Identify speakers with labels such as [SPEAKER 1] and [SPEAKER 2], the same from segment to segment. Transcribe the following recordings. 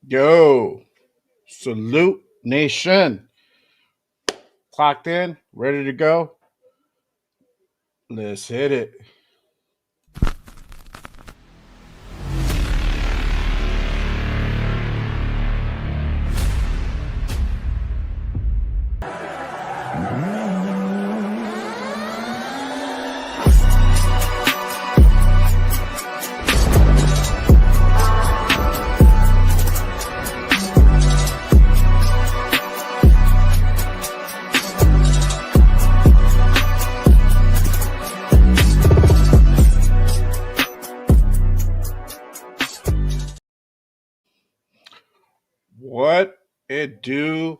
[SPEAKER 1] Yo, salute nation. Clocked in, ready to go. Let's hit it. What it do,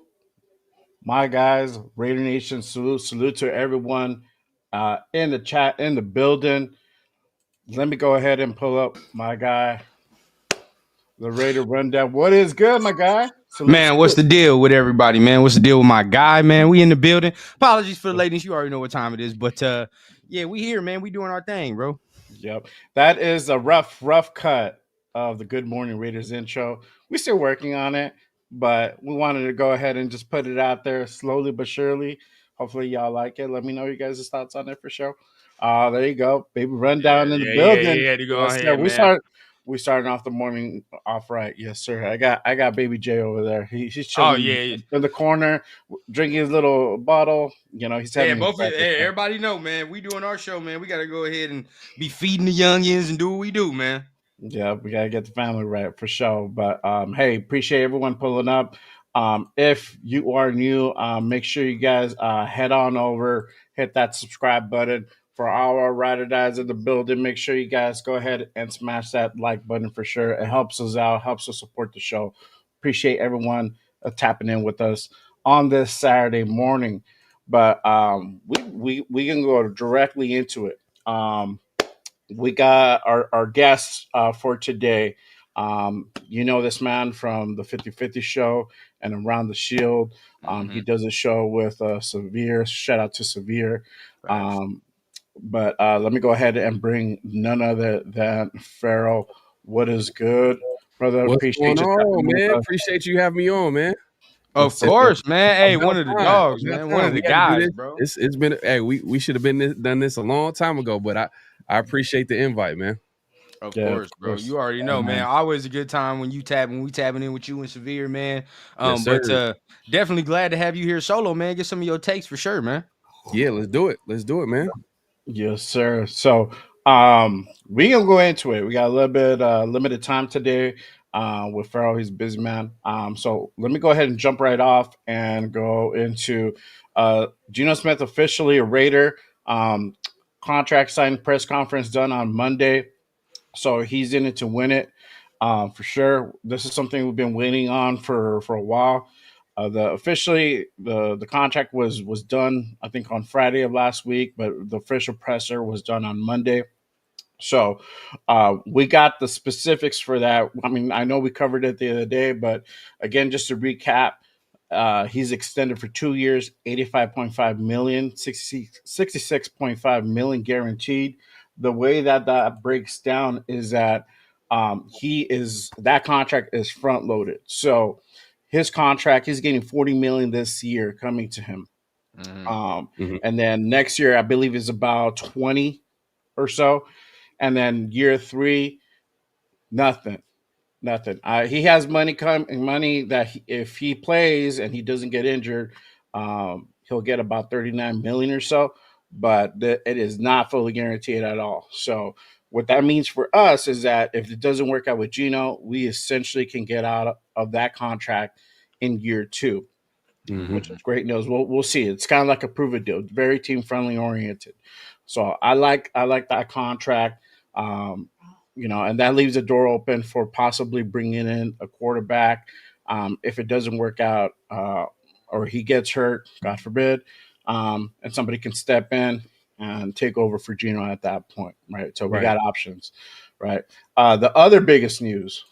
[SPEAKER 1] my guys? Raider Nation salute to everyone in the chat, in the building. Let me go ahead and pull up my guy, the Raider Rundown. What is good, my guy? Salute,
[SPEAKER 2] Man, what's
[SPEAKER 1] salute.
[SPEAKER 2] the deal with everybody, man? What's the deal with my guy, man? We in the building. Apologies for the lateness. You already know what time it is. But yeah, we here, man. We doing our thing, bro.
[SPEAKER 1] Yep. That is a rough cut of the Good Morning Raiders intro. We're still working on it, but we wanted to go ahead and just put it out there slowly but surely. Hopefully y'all like it. Let me know you guys' thoughts on it for sure. There you go. Baby rundown in the building.
[SPEAKER 2] Yeah. To go
[SPEAKER 1] Yes, sir.
[SPEAKER 2] ahead, man.
[SPEAKER 1] We starting off the morning off right. Yes, sir. I got baby J over there. He's
[SPEAKER 2] Oh
[SPEAKER 1] chilling
[SPEAKER 2] yeah,
[SPEAKER 1] in the corner, drinking his little bottle. He's
[SPEAKER 2] yeah.
[SPEAKER 1] having his
[SPEAKER 2] Both of
[SPEAKER 1] breakfast.
[SPEAKER 2] everybody know, man. We doing our show, man. We gotta go ahead and be feeding the youngins and do what we do, man.
[SPEAKER 1] Yeah, we gotta get the family right for sure. But hey, appreciate everyone pulling up. If you are new, make sure you guys head on over, hit that subscribe button. For all our ride or dies in the building, make sure you guys go ahead and smash that like button for sure. It helps us out, helps us support the show. Appreciate everyone tapping in with us on this Saturday morning. But we can go directly into it. We got our guest for today. This man from the 50/50 show and Around the Shield. He
[SPEAKER 2] Mm-hmm.
[SPEAKER 1] does a show with Severe. Shout out to Severe.
[SPEAKER 2] Facts.
[SPEAKER 1] Um, but let me go ahead and bring none other than Farrell. What is good, brother?
[SPEAKER 3] What's
[SPEAKER 1] Appreciate
[SPEAKER 3] going
[SPEAKER 1] you tapping
[SPEAKER 3] on,
[SPEAKER 1] in with
[SPEAKER 3] man?
[SPEAKER 1] us.
[SPEAKER 3] Appreciate you having me on, man.
[SPEAKER 2] Of
[SPEAKER 1] Yes, sir.
[SPEAKER 2] course, man. Hey, one
[SPEAKER 3] About
[SPEAKER 2] of the
[SPEAKER 3] time.
[SPEAKER 2] dogs,
[SPEAKER 3] About
[SPEAKER 2] man. One
[SPEAKER 3] time.
[SPEAKER 2] of
[SPEAKER 3] We
[SPEAKER 2] the
[SPEAKER 3] had to do
[SPEAKER 2] guys,
[SPEAKER 3] this.
[SPEAKER 2] bro.
[SPEAKER 3] It's been we should have done this a long time ago, but I appreciate the invite, man.
[SPEAKER 2] Of
[SPEAKER 1] Yeah, of
[SPEAKER 2] course, bro.
[SPEAKER 1] course.
[SPEAKER 2] You already
[SPEAKER 1] Yeah,
[SPEAKER 2] know, man.
[SPEAKER 1] man.
[SPEAKER 2] Always a good time when we tapping in with you and Severe, man.
[SPEAKER 3] Yes, sir.
[SPEAKER 2] But definitely glad to have you here solo, man. Get some of your takes for sure, man.
[SPEAKER 3] Yeah, let's do it. Let's do it, man.
[SPEAKER 1] Yes, sir. So we gonna go into it. We got a little bit limited time today with Farrell. He's a busy man. So let me go ahead and jump right off and go into Geno Smith officially a Raider. Contract signing press conference done on Monday. So he's in it to win it for sure. This is something we've been waiting on for a while. The contract was done I think on Friday of last week, but the official presser was done on Monday. So we got the specifics for that. I mean, I know we covered it the other day, but again, just to recap, he's extended for 2 years, 85.5 million, 66.5 million guaranteed. The way that breaks down is that that contract is front loaded. So his contract, he's getting 40 million this year coming to him.
[SPEAKER 2] Mm-hmm.
[SPEAKER 1] Um,
[SPEAKER 3] hmm
[SPEAKER 1] and then next year, I believe is about 20 or so. And then year three, nothing. Nothing. He has money that if he plays and he doesn't get injured, he'll get about 39 million or so. But it is not fully guaranteed at all. So what that means for us is that if it doesn't work out with Gino, we essentially can get out of that contract in year two,
[SPEAKER 3] hmm
[SPEAKER 1] which is great news. We'll see. It's kind of like a prove it deal, very team friendly oriented. So I like that contract. Um, and that leaves the door open for possibly bringing in a quarterback if it doesn't work out or he gets hurt, God forbid, and somebody can step in and take over for Gino at that point, right? So we
[SPEAKER 3] Right.
[SPEAKER 1] got options, right? The other biggest news: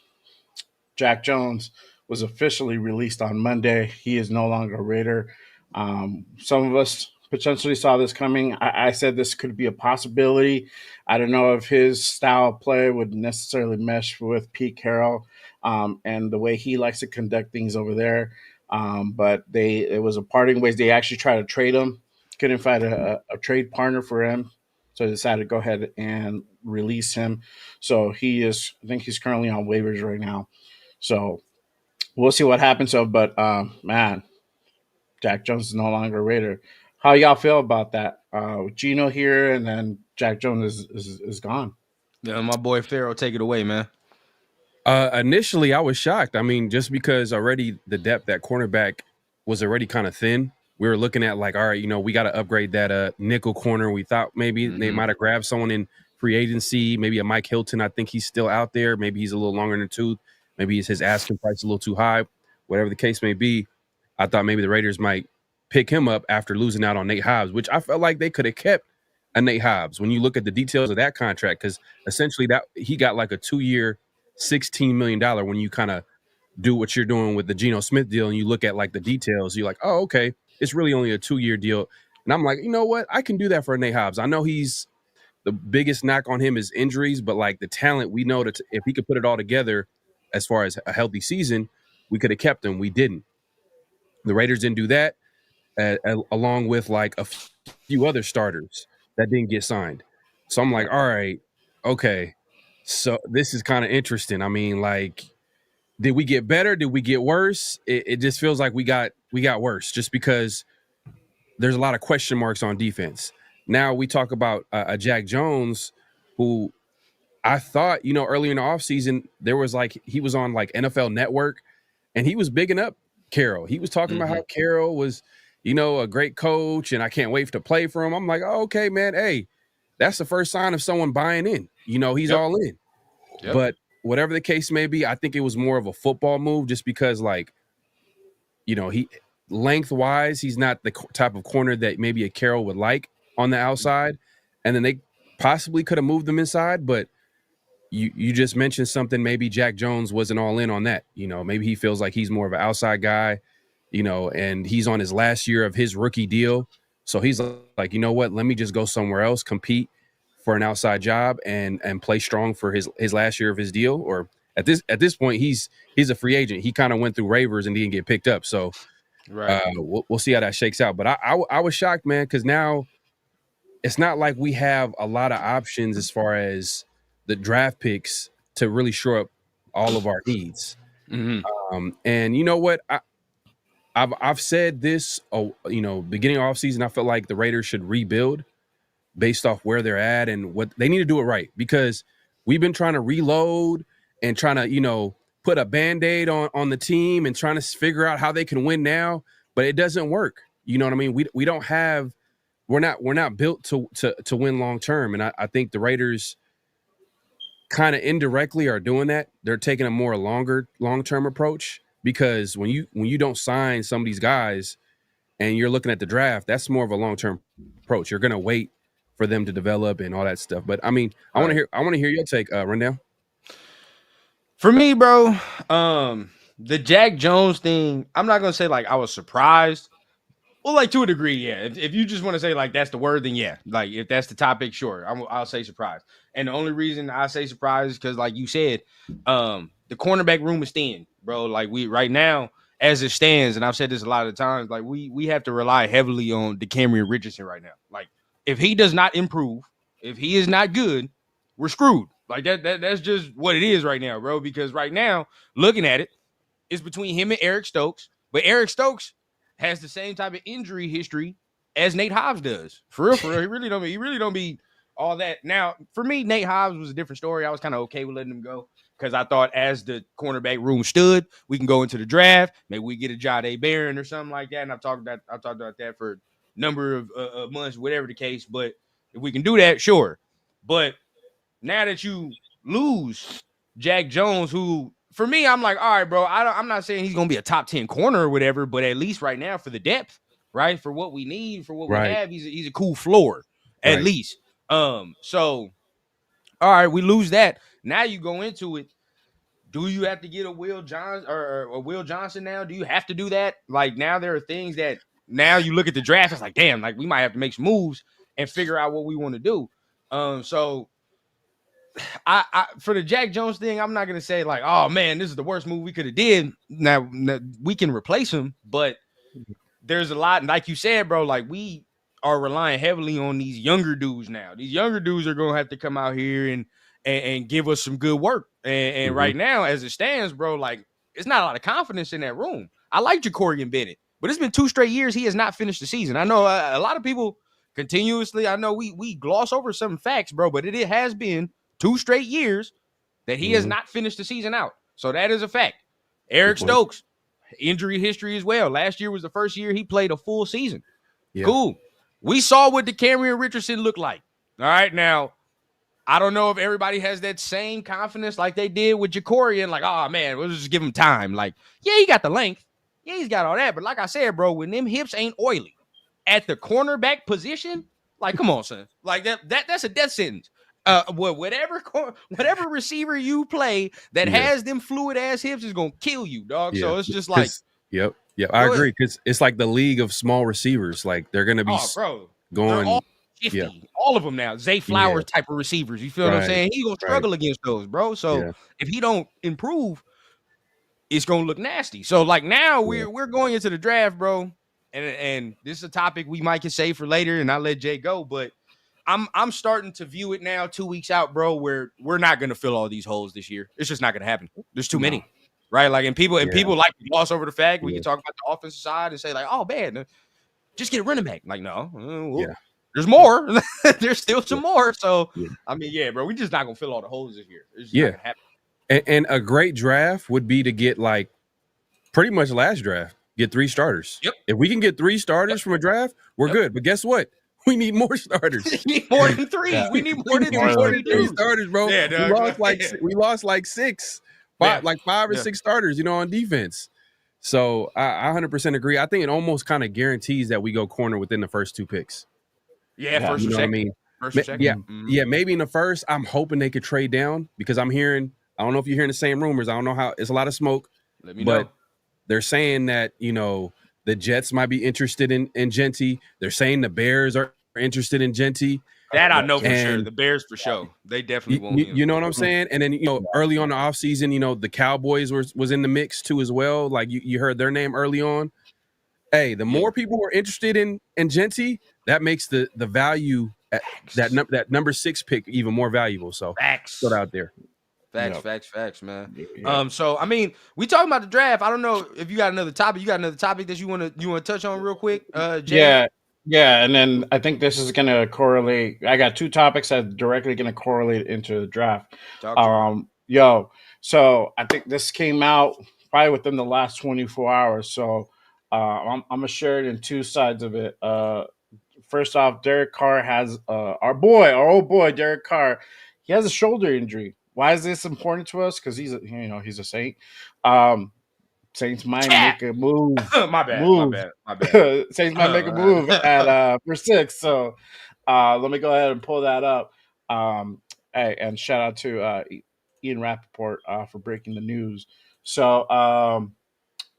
[SPEAKER 1] Jack Jones was officially released on Monday. He is no longer a Raider. Some of us potentially saw this coming. I said this could be a possibility. I don't know if his style of play would necessarily mesh with Pete Carroll and the way he likes to conduct things over there. But it was a parting ways. They actually tried to trade him, couldn't find a trade partner for him. So they decided to go ahead and release him. So I think he's currently on waivers right now. So we'll see what happens. So, but man, Jack Jones is no longer a Raider. How y'all feel about that? Gino here, and then Jack Jones is gone.
[SPEAKER 2] Yeah, my boy Pharaoh, take it away, man.
[SPEAKER 3] Initially, I was shocked. I mean, just because already the depth at cornerback was already kind of thin. We were looking at like, all right, we got to upgrade that nickel corner. We thought maybe they might have grabbed someone in free agency, maybe a Mike Hilton. I think he's still out there. Maybe he's a little longer in the tooth. Maybe his asking price a little too high. Whatever the case may be, I thought maybe the Raiders might pick him up after losing out on Nate Hobbs, which I felt like they could have kept a Nate Hobbs when you look at the details of that contract, because essentially that he got like a 2-year, $16 million when you kind of do what you're doing with the Geno Smith deal and you look at like the details, you're like, oh, okay, it's really only a 2-year deal. And I'm like, you know what? I can do that for Nate Hobbs. I know he's the biggest knock on him is injuries, but like the talent, we know that if he could put it all together as far as a healthy season, we could have kept him. We didn't. The Raiders didn't do that, along with like a few other starters that didn't get signed. So I'm like, all right, okay. So this is kind of interesting. I mean, like, did we get better? Did we get worse? It just feels like we got worse just because there's a lot of question marks on defense. Now we talk about a Jack Jones who I thought, earlier in the offseason, there was like he was on like NFL Network and he was bigging up Carroll. He was talking about how Carroll was, a great coach and I can't wait to play for him. I'm like, oh, okay, man. Hey, that's the first sign of someone buying in. He's all in. Yep. But whatever the case may be, I think it was more of a football move just because, like, he lengthwise, he's not the type of corner that maybe a Carroll would like on the outside. And then they possibly could have moved him inside, but you just mentioned something. Maybe Jack Jones wasn't all in on that. Maybe he feels like he's more of an outside guy, and he's on his last year of his rookie deal. So he's like, you know what? Let me just go somewhere else, compete for an outside job and play strong for his last year of his deal. Or at this point, he's a free agent. He kind of went through waivers and didn't get picked up. So right. We'll see how that shakes out. But I was shocked, man, because now it's not like we have a lot of options as far as the draft picks to really shore up all of our needs. And you know what? I've said this, beginning of offseason, I felt like the Raiders should rebuild based off where they're at and what they need to do it right, because we've been trying to reload and trying to, put a Band-Aid on the team and trying to figure out how they can win now, but it doesn't work. You know what I mean? We don't have, we're not built to win long term. And I think the Raiders kind of indirectly are doing that. They're taking a more long-term approach, because when you don't sign some of these guys and you're looking at the draft, that's more of a long-term approach. You're going to wait for them to develop and all that stuff. But I mean, I want to hear your take, Rendell.
[SPEAKER 2] For me, bro, the Jack Jones thing, I'm not going to say like I was surprised. Well, like to a degree, yeah. If you just want to say like that's the word, then yeah. Like if that's the topic, sure, I'll say surprise. And the only reason I say surprise is because, like you said, the cornerback room is thin, bro. Like we right now, as it stands, and I've said this a lot of times, like we have to rely heavily on DeCamerion Richardson right now. Like if he does not improve, if he is not good, we're screwed. Like that's just what it is right now, bro. Because right now, looking at it, it's between him and Eric Stokes, but Eric Stokes has the same type of injury history as Nate Hobbs does. For real. He really don't be all that. Now, for me, Nate Hobbs was a different story. I was kind of okay with letting him go because I thought as the cornerback room stood, we can go into the draft. Maybe we get a Jahdae Barron or something like that. And I've talked about that for a number of months, whatever the case. But if we can do that, sure. But now that you lose Jack Jones, who for me, I'm like, all right, bro, I'm not saying he's going to be a top 10 corner or whatever, but at least right now for the depth, right, for what we need, for what we have, he's a cool floor, at least. So, all right, we lose that. Now you go into it. Do you have to get a Will Johnson or a Will Johnson now? Do you have to do that? Like now there are things that now you look at the draft, it's like, damn, like we might have to make some moves and figure out what we want to do. So I for the Jack Jones thing, I'm not gonna say like, oh man, this is the worst move we could have did. Now we can replace him, but there's a lot, like you said, bro. Like we are relying heavily on these younger dudes now. These younger dudes are gonna have to come out here and give us some good work. And right now, as it stands, bro, like it's not a lot of confidence in that room. I like Ja'Cory Bennett, but it's been 2 straight years he has not finished the season. I know a lot of people continuously. I know we gloss over some facts, bro, but it has been 2 straight years that he has not finished the season out. So that is a fact. Eric Stokes, injury history as well. Last year was the first year he played a full season. Yeah. Cool. We saw what DeCamerion Richardson looked like. All right. Now, I don't know if everybody has that same confidence like they did with Ja'Cory and like, oh, man, we'll just give him time. Like, yeah, he got the length. Yeah, he's got all that. But like I said, bro, when them hips ain't oily at the cornerback position, like, come on, son. Like, that's a death sentence. Whatever receiver you play that has them fluid ass hips is gonna kill you, dog. So it's just like,
[SPEAKER 3] yep, I agree, because it's like the league of small receivers. Like they're gonna be going
[SPEAKER 2] all 50, all of them now. Zay Flowers type of receivers. You feel what I'm saying? He's gonna struggle against those, bro. So if he don't improve, it's gonna look nasty. So like now we're going into the draft, bro, and this is a topic we might can save for later, and I'll let Jay go, but. I'm starting to view it now 2 weeks out, bro, where we're not going to fill all these holes this year. It's just not going to happen. There's too many, right? Like, and people like to gloss over the fact we can talk about the offensive side and say like, oh man, just get a running back. Like, no, there's more. There's still some more. So, I mean, bro, we just not going to fill all the holes this year. It's just not going to happen.
[SPEAKER 3] And a great draft would be to get like pretty much last draft, get 3 starters.
[SPEAKER 2] Yep.
[SPEAKER 3] If we can get 3 starters from a draft, we're good. But guess what? We need more starters.
[SPEAKER 2] We need more than 3. Yeah. We need more than 3
[SPEAKER 3] starters, bro. Yeah, we lost like 6, 5 or 6 starters, on defense. So I 100% agree. I think it almost kind of guarantees that we go corner within the first 2 picks.
[SPEAKER 2] Yeah, first or second. What I mean? First or second.
[SPEAKER 3] Yeah, maybe in the first. I'm hoping they could trade down because I'm hearing. I don't know if you're hearing the same rumors. I don't know how. It's a lot of smoke.
[SPEAKER 2] Let me know.
[SPEAKER 3] They're saying that the Jets might be interested in Genty. They're saying the Bears are interested in Genty.
[SPEAKER 2] That I know for sure. The Bears for sure. They definitely won't.
[SPEAKER 3] You know what I'm saying? And then early on the offseason, the Cowboys was in the mix too as well. Like you heard their name early on. Hey, the more people who are interested in Genty, that makes the value at that number 6 pick even more valuable. So put out there.
[SPEAKER 2] Facts, man. So I mean, we talking about the draft. I don't know if you got another topic. You got another topic that you want to touch on real quick, Jay?
[SPEAKER 1] Yeah, and then I think this is going to correlate. I got 2 topics that are directly going to correlate into the draft. So I think this came out probably within the last 24 hours. So I'm going to share it in 2 sides of it. First off, Derek Carr has our old boy, Derek Carr. He has a shoulder injury. Why is this important to us? Because he's a Saint. Saints might make a move.
[SPEAKER 2] My bad.
[SPEAKER 1] Saints might make a move at for 6. So let me go ahead and pull that up. Hey, and shout out to Ian Rappaport for breaking the news. So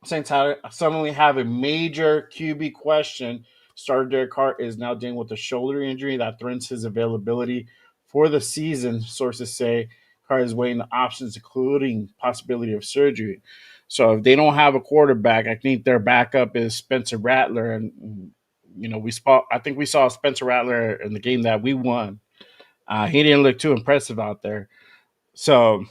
[SPEAKER 1] Saints suddenly have a major QB question. Starter Derek Carr is now dealing with a shoulder injury that threatens his availability for the season. Sources say Carr is weighing the options, including possibility of surgery. So if they don't have a quarterback, I think their backup is Spencer Rattler, and I think we saw Spencer Rattler in the game that we won. He didn't look too impressive out there. So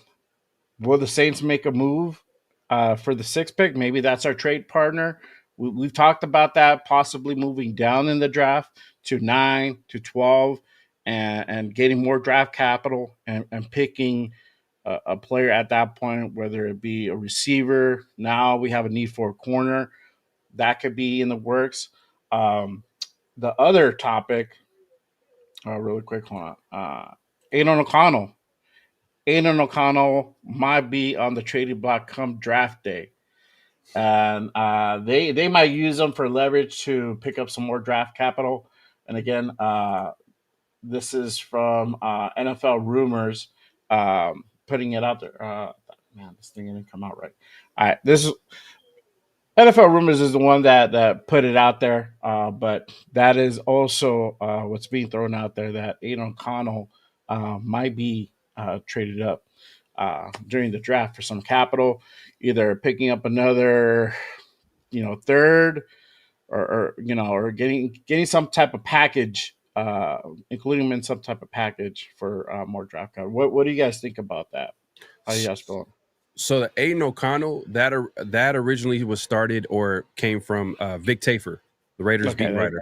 [SPEAKER 1] will the Saints make a move for the 6th pick? Maybe that's our trade partner. We've talked about that, possibly moving down in the draft to 9 to 12 and getting more draft capital and picking a player at that point, whether it be a receiver. Now we have a need for a corner. That could be in the works. The other topic, really quick, hold on. Aidan O'Connell. Aidan O'Connell might be on the trading block come draft day. And they might use them for leverage to pick up some more draft capital. And again, this is from NFL Rumors putting it out there. Man, this thing didn't come out right. All right, this is NFL Rumors is the one that put it out there, but that is also what's being thrown out there that Aidan O'Connell might be traded up during the draft for some capital, either picking up another, third, or getting some type of package, including him in some type of package for more draft cover. What do you guys think about that? How you guys feeling?
[SPEAKER 3] So the Aidan O'Connell that originally was started or came from Vic Tafer, the Raiders beat writer.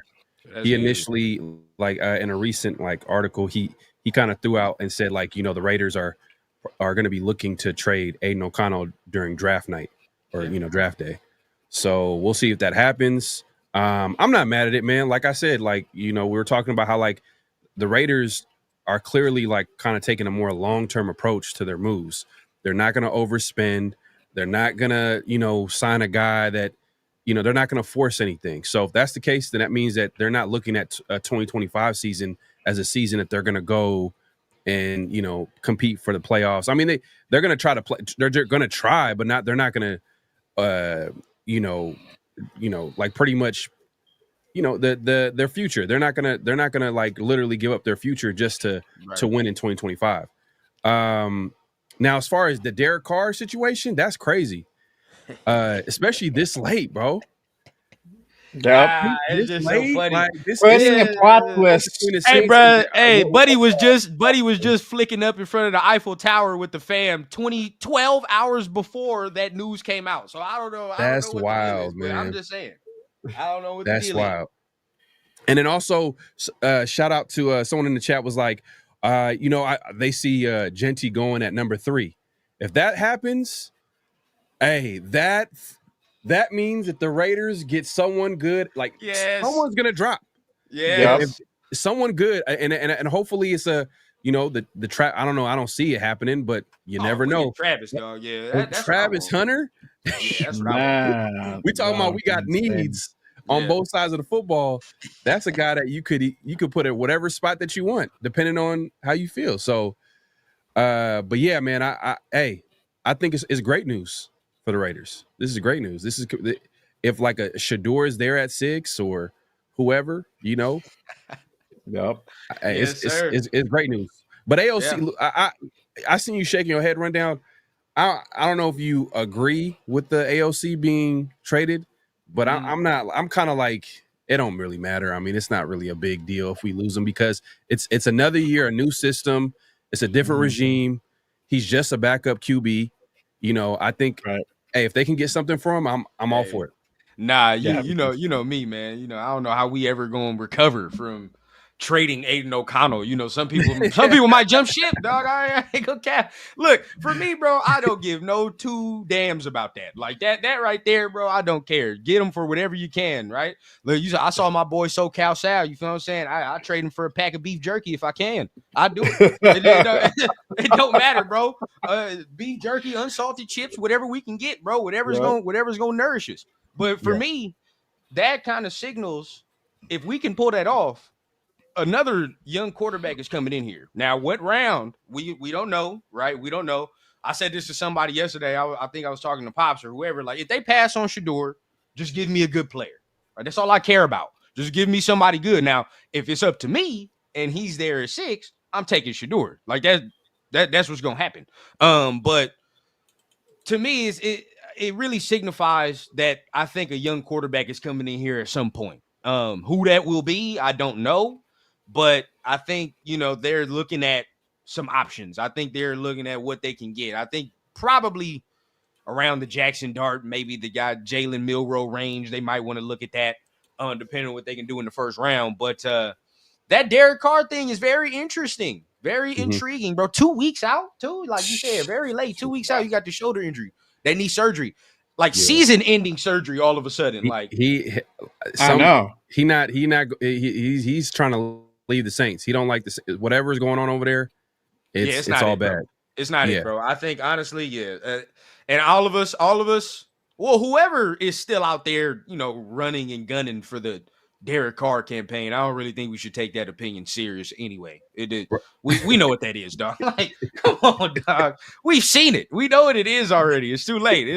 [SPEAKER 3] He initially in a recent article he kind of threw out and said the Raiders are going to be looking to trade Aidan O'Connell during draft night or draft day. So we'll see if that happens. I'm not mad at it, man. Like I said, we were talking about how the Raiders are clearly kind of taking a more long-term approach to their moves. They're not going to overspend. They're not going to, sign a guy that, they're not going to force anything. So if that's the case, then that means that they're not looking at a 2025 season as a season that they're going to go and, compete for the playoffs. I mean, they're going to try to play. They're going to try, but they're not going to, pretty much, their future. They're not going to literally give up their future just to win in 2025. Now, as far as the Derek Carr situation, that's crazy, especially this late, bro.
[SPEAKER 2] It's just so funny.
[SPEAKER 1] Hey,
[SPEAKER 2] bro. Hey, Buddy was just flicking up in front of the Eiffel Tower with the fam 12 hours before that news came out. So I don't know.
[SPEAKER 3] That's wild, man.
[SPEAKER 2] I'm just saying. I don't know what
[SPEAKER 3] that's
[SPEAKER 2] the deal
[SPEAKER 3] wild. And then also, shout out to someone in the chat was like, they see Genty going at number 3. If that happens, hey, that means that the Raiders get someone good. Someone's gonna drop.
[SPEAKER 2] Yeah,
[SPEAKER 3] if someone good, and hopefully it's a the trap. I don't know. I don't see it happening, but you never know.
[SPEAKER 2] Travis, dog. Yeah, that's
[SPEAKER 3] Travis Hunter.
[SPEAKER 2] Yeah, that's what
[SPEAKER 3] we talking about. We got needs on both sides of the football. That's a guy that you could put at whatever spot that you want, depending on how you feel. So, but yeah, man, I think it's great news for the Raiders. This is great news. This is if a Shedeur is there at 6 or whoever,
[SPEAKER 1] Yep.
[SPEAKER 3] It's great news. But AOC, I seen you shaking your head, Rundown. I don't know if you agree with the AOC being traded, but I'm not. I'm kind of it don't really matter. I mean, it's not really a big deal if we lose him because it's another year, a new system. It's a different regime. He's just a backup QB. I think hey, if they can get something for him, I'm all for it.
[SPEAKER 2] Nah, you know me, man. I don't know how we ever gonna recover from trading Aidan O'Connell. Some people might jump ship, dog. I ain't gonna cap. Look, for me, bro, I don't give no two damns about that. That right there, bro, I don't care. Get him for whatever you can, right? Look, I saw my boy SoCal Sal, you feel what I'm saying? I trade him for a pack of beef jerky if I can. I do it. It don't matter, bro. Beef jerky, unsalted chips, whatever we can get, bro. Whatever's gonna nourish us. But for me, that kind of signals if we can pull that off. Another young quarterback is coming in here. Now, what round? We don't know, right? We don't know. I said this to somebody yesterday. I think I was talking to Pops or whoever. If they pass on Shedeur, just give me a good player. Right? That's all I care about. Just give me somebody good. Now, if it's up to me and he's there at 6, I'm taking Shedeur. That's what's gonna happen. But to me, it really signifies that I think a young quarterback is coming in here at some point. Who that will be, I don't know. But I think, they're looking at some options. I think they're looking at what they can get. I think probably around the Jackson Dart, maybe the guy Jalen Milroe range, they might want to look at that, depending on what they can do in the first round. But that Derek Carr thing is very interesting, very intriguing, bro. 2 weeks out, too, like you said, very late. 2 weeks out, you got the shoulder injury. They need surgery, season-ending surgery. All of a sudden,
[SPEAKER 3] he's trying to leave the Saints. He don't like whatever's going on over there. It's all bad.
[SPEAKER 2] Bro. It's not it, bro. I think honestly, and all of us, well, whoever is still out there, running and gunning for the Derek Carr campaign, I don't really think we should take that opinion serious anyway. We know what that is, dog. Come on, dog. We've seen it. We know what it is already. It's too late.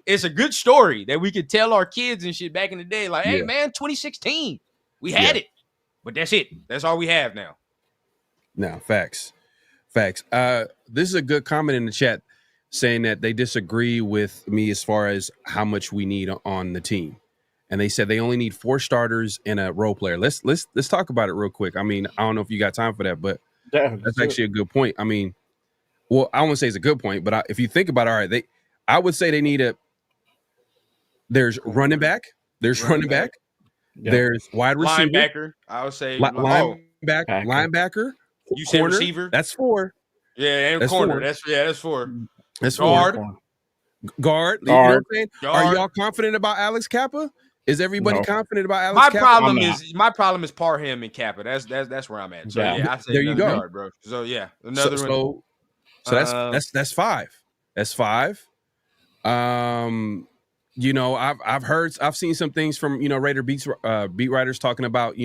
[SPEAKER 2] it's a good story that we could tell our kids and shit back in the day. Like, hey,
[SPEAKER 3] Yeah.
[SPEAKER 2] man, 2016, we had it. But that's it. That's all we have now.
[SPEAKER 3] No, facts. This is a good comment in the chat saying that they disagree with me as far as how much we need on the team. And they said they only need 4 starters and a role player. Let's talk about it real quick. I mean, I don't know if you got time for that, but that's actually a good point. I mean, well, I won't say it's a good point, but if you think about it, all right, I would say they need there's running back. There's running back. Yeah. There's wide receiver.
[SPEAKER 2] Linebacker. I would say
[SPEAKER 3] linebacker.
[SPEAKER 2] You said receiver.
[SPEAKER 3] That's 4.
[SPEAKER 2] Yeah, and
[SPEAKER 3] that's
[SPEAKER 2] corner.
[SPEAKER 3] 4.
[SPEAKER 2] That's 4.
[SPEAKER 3] That's
[SPEAKER 2] guard.
[SPEAKER 3] 4. Guard. You know what I'm saying? Are y'all confident about Alex Kappa? Is everybody confident about Alex Kappa?
[SPEAKER 2] My problem is Parham and Kappa. That's where I'm at. So I say
[SPEAKER 3] there you go,
[SPEAKER 2] guard, bro. So another
[SPEAKER 3] one. So that's 5. That's 5. You know, I've seen some things from Raider beat writers talking about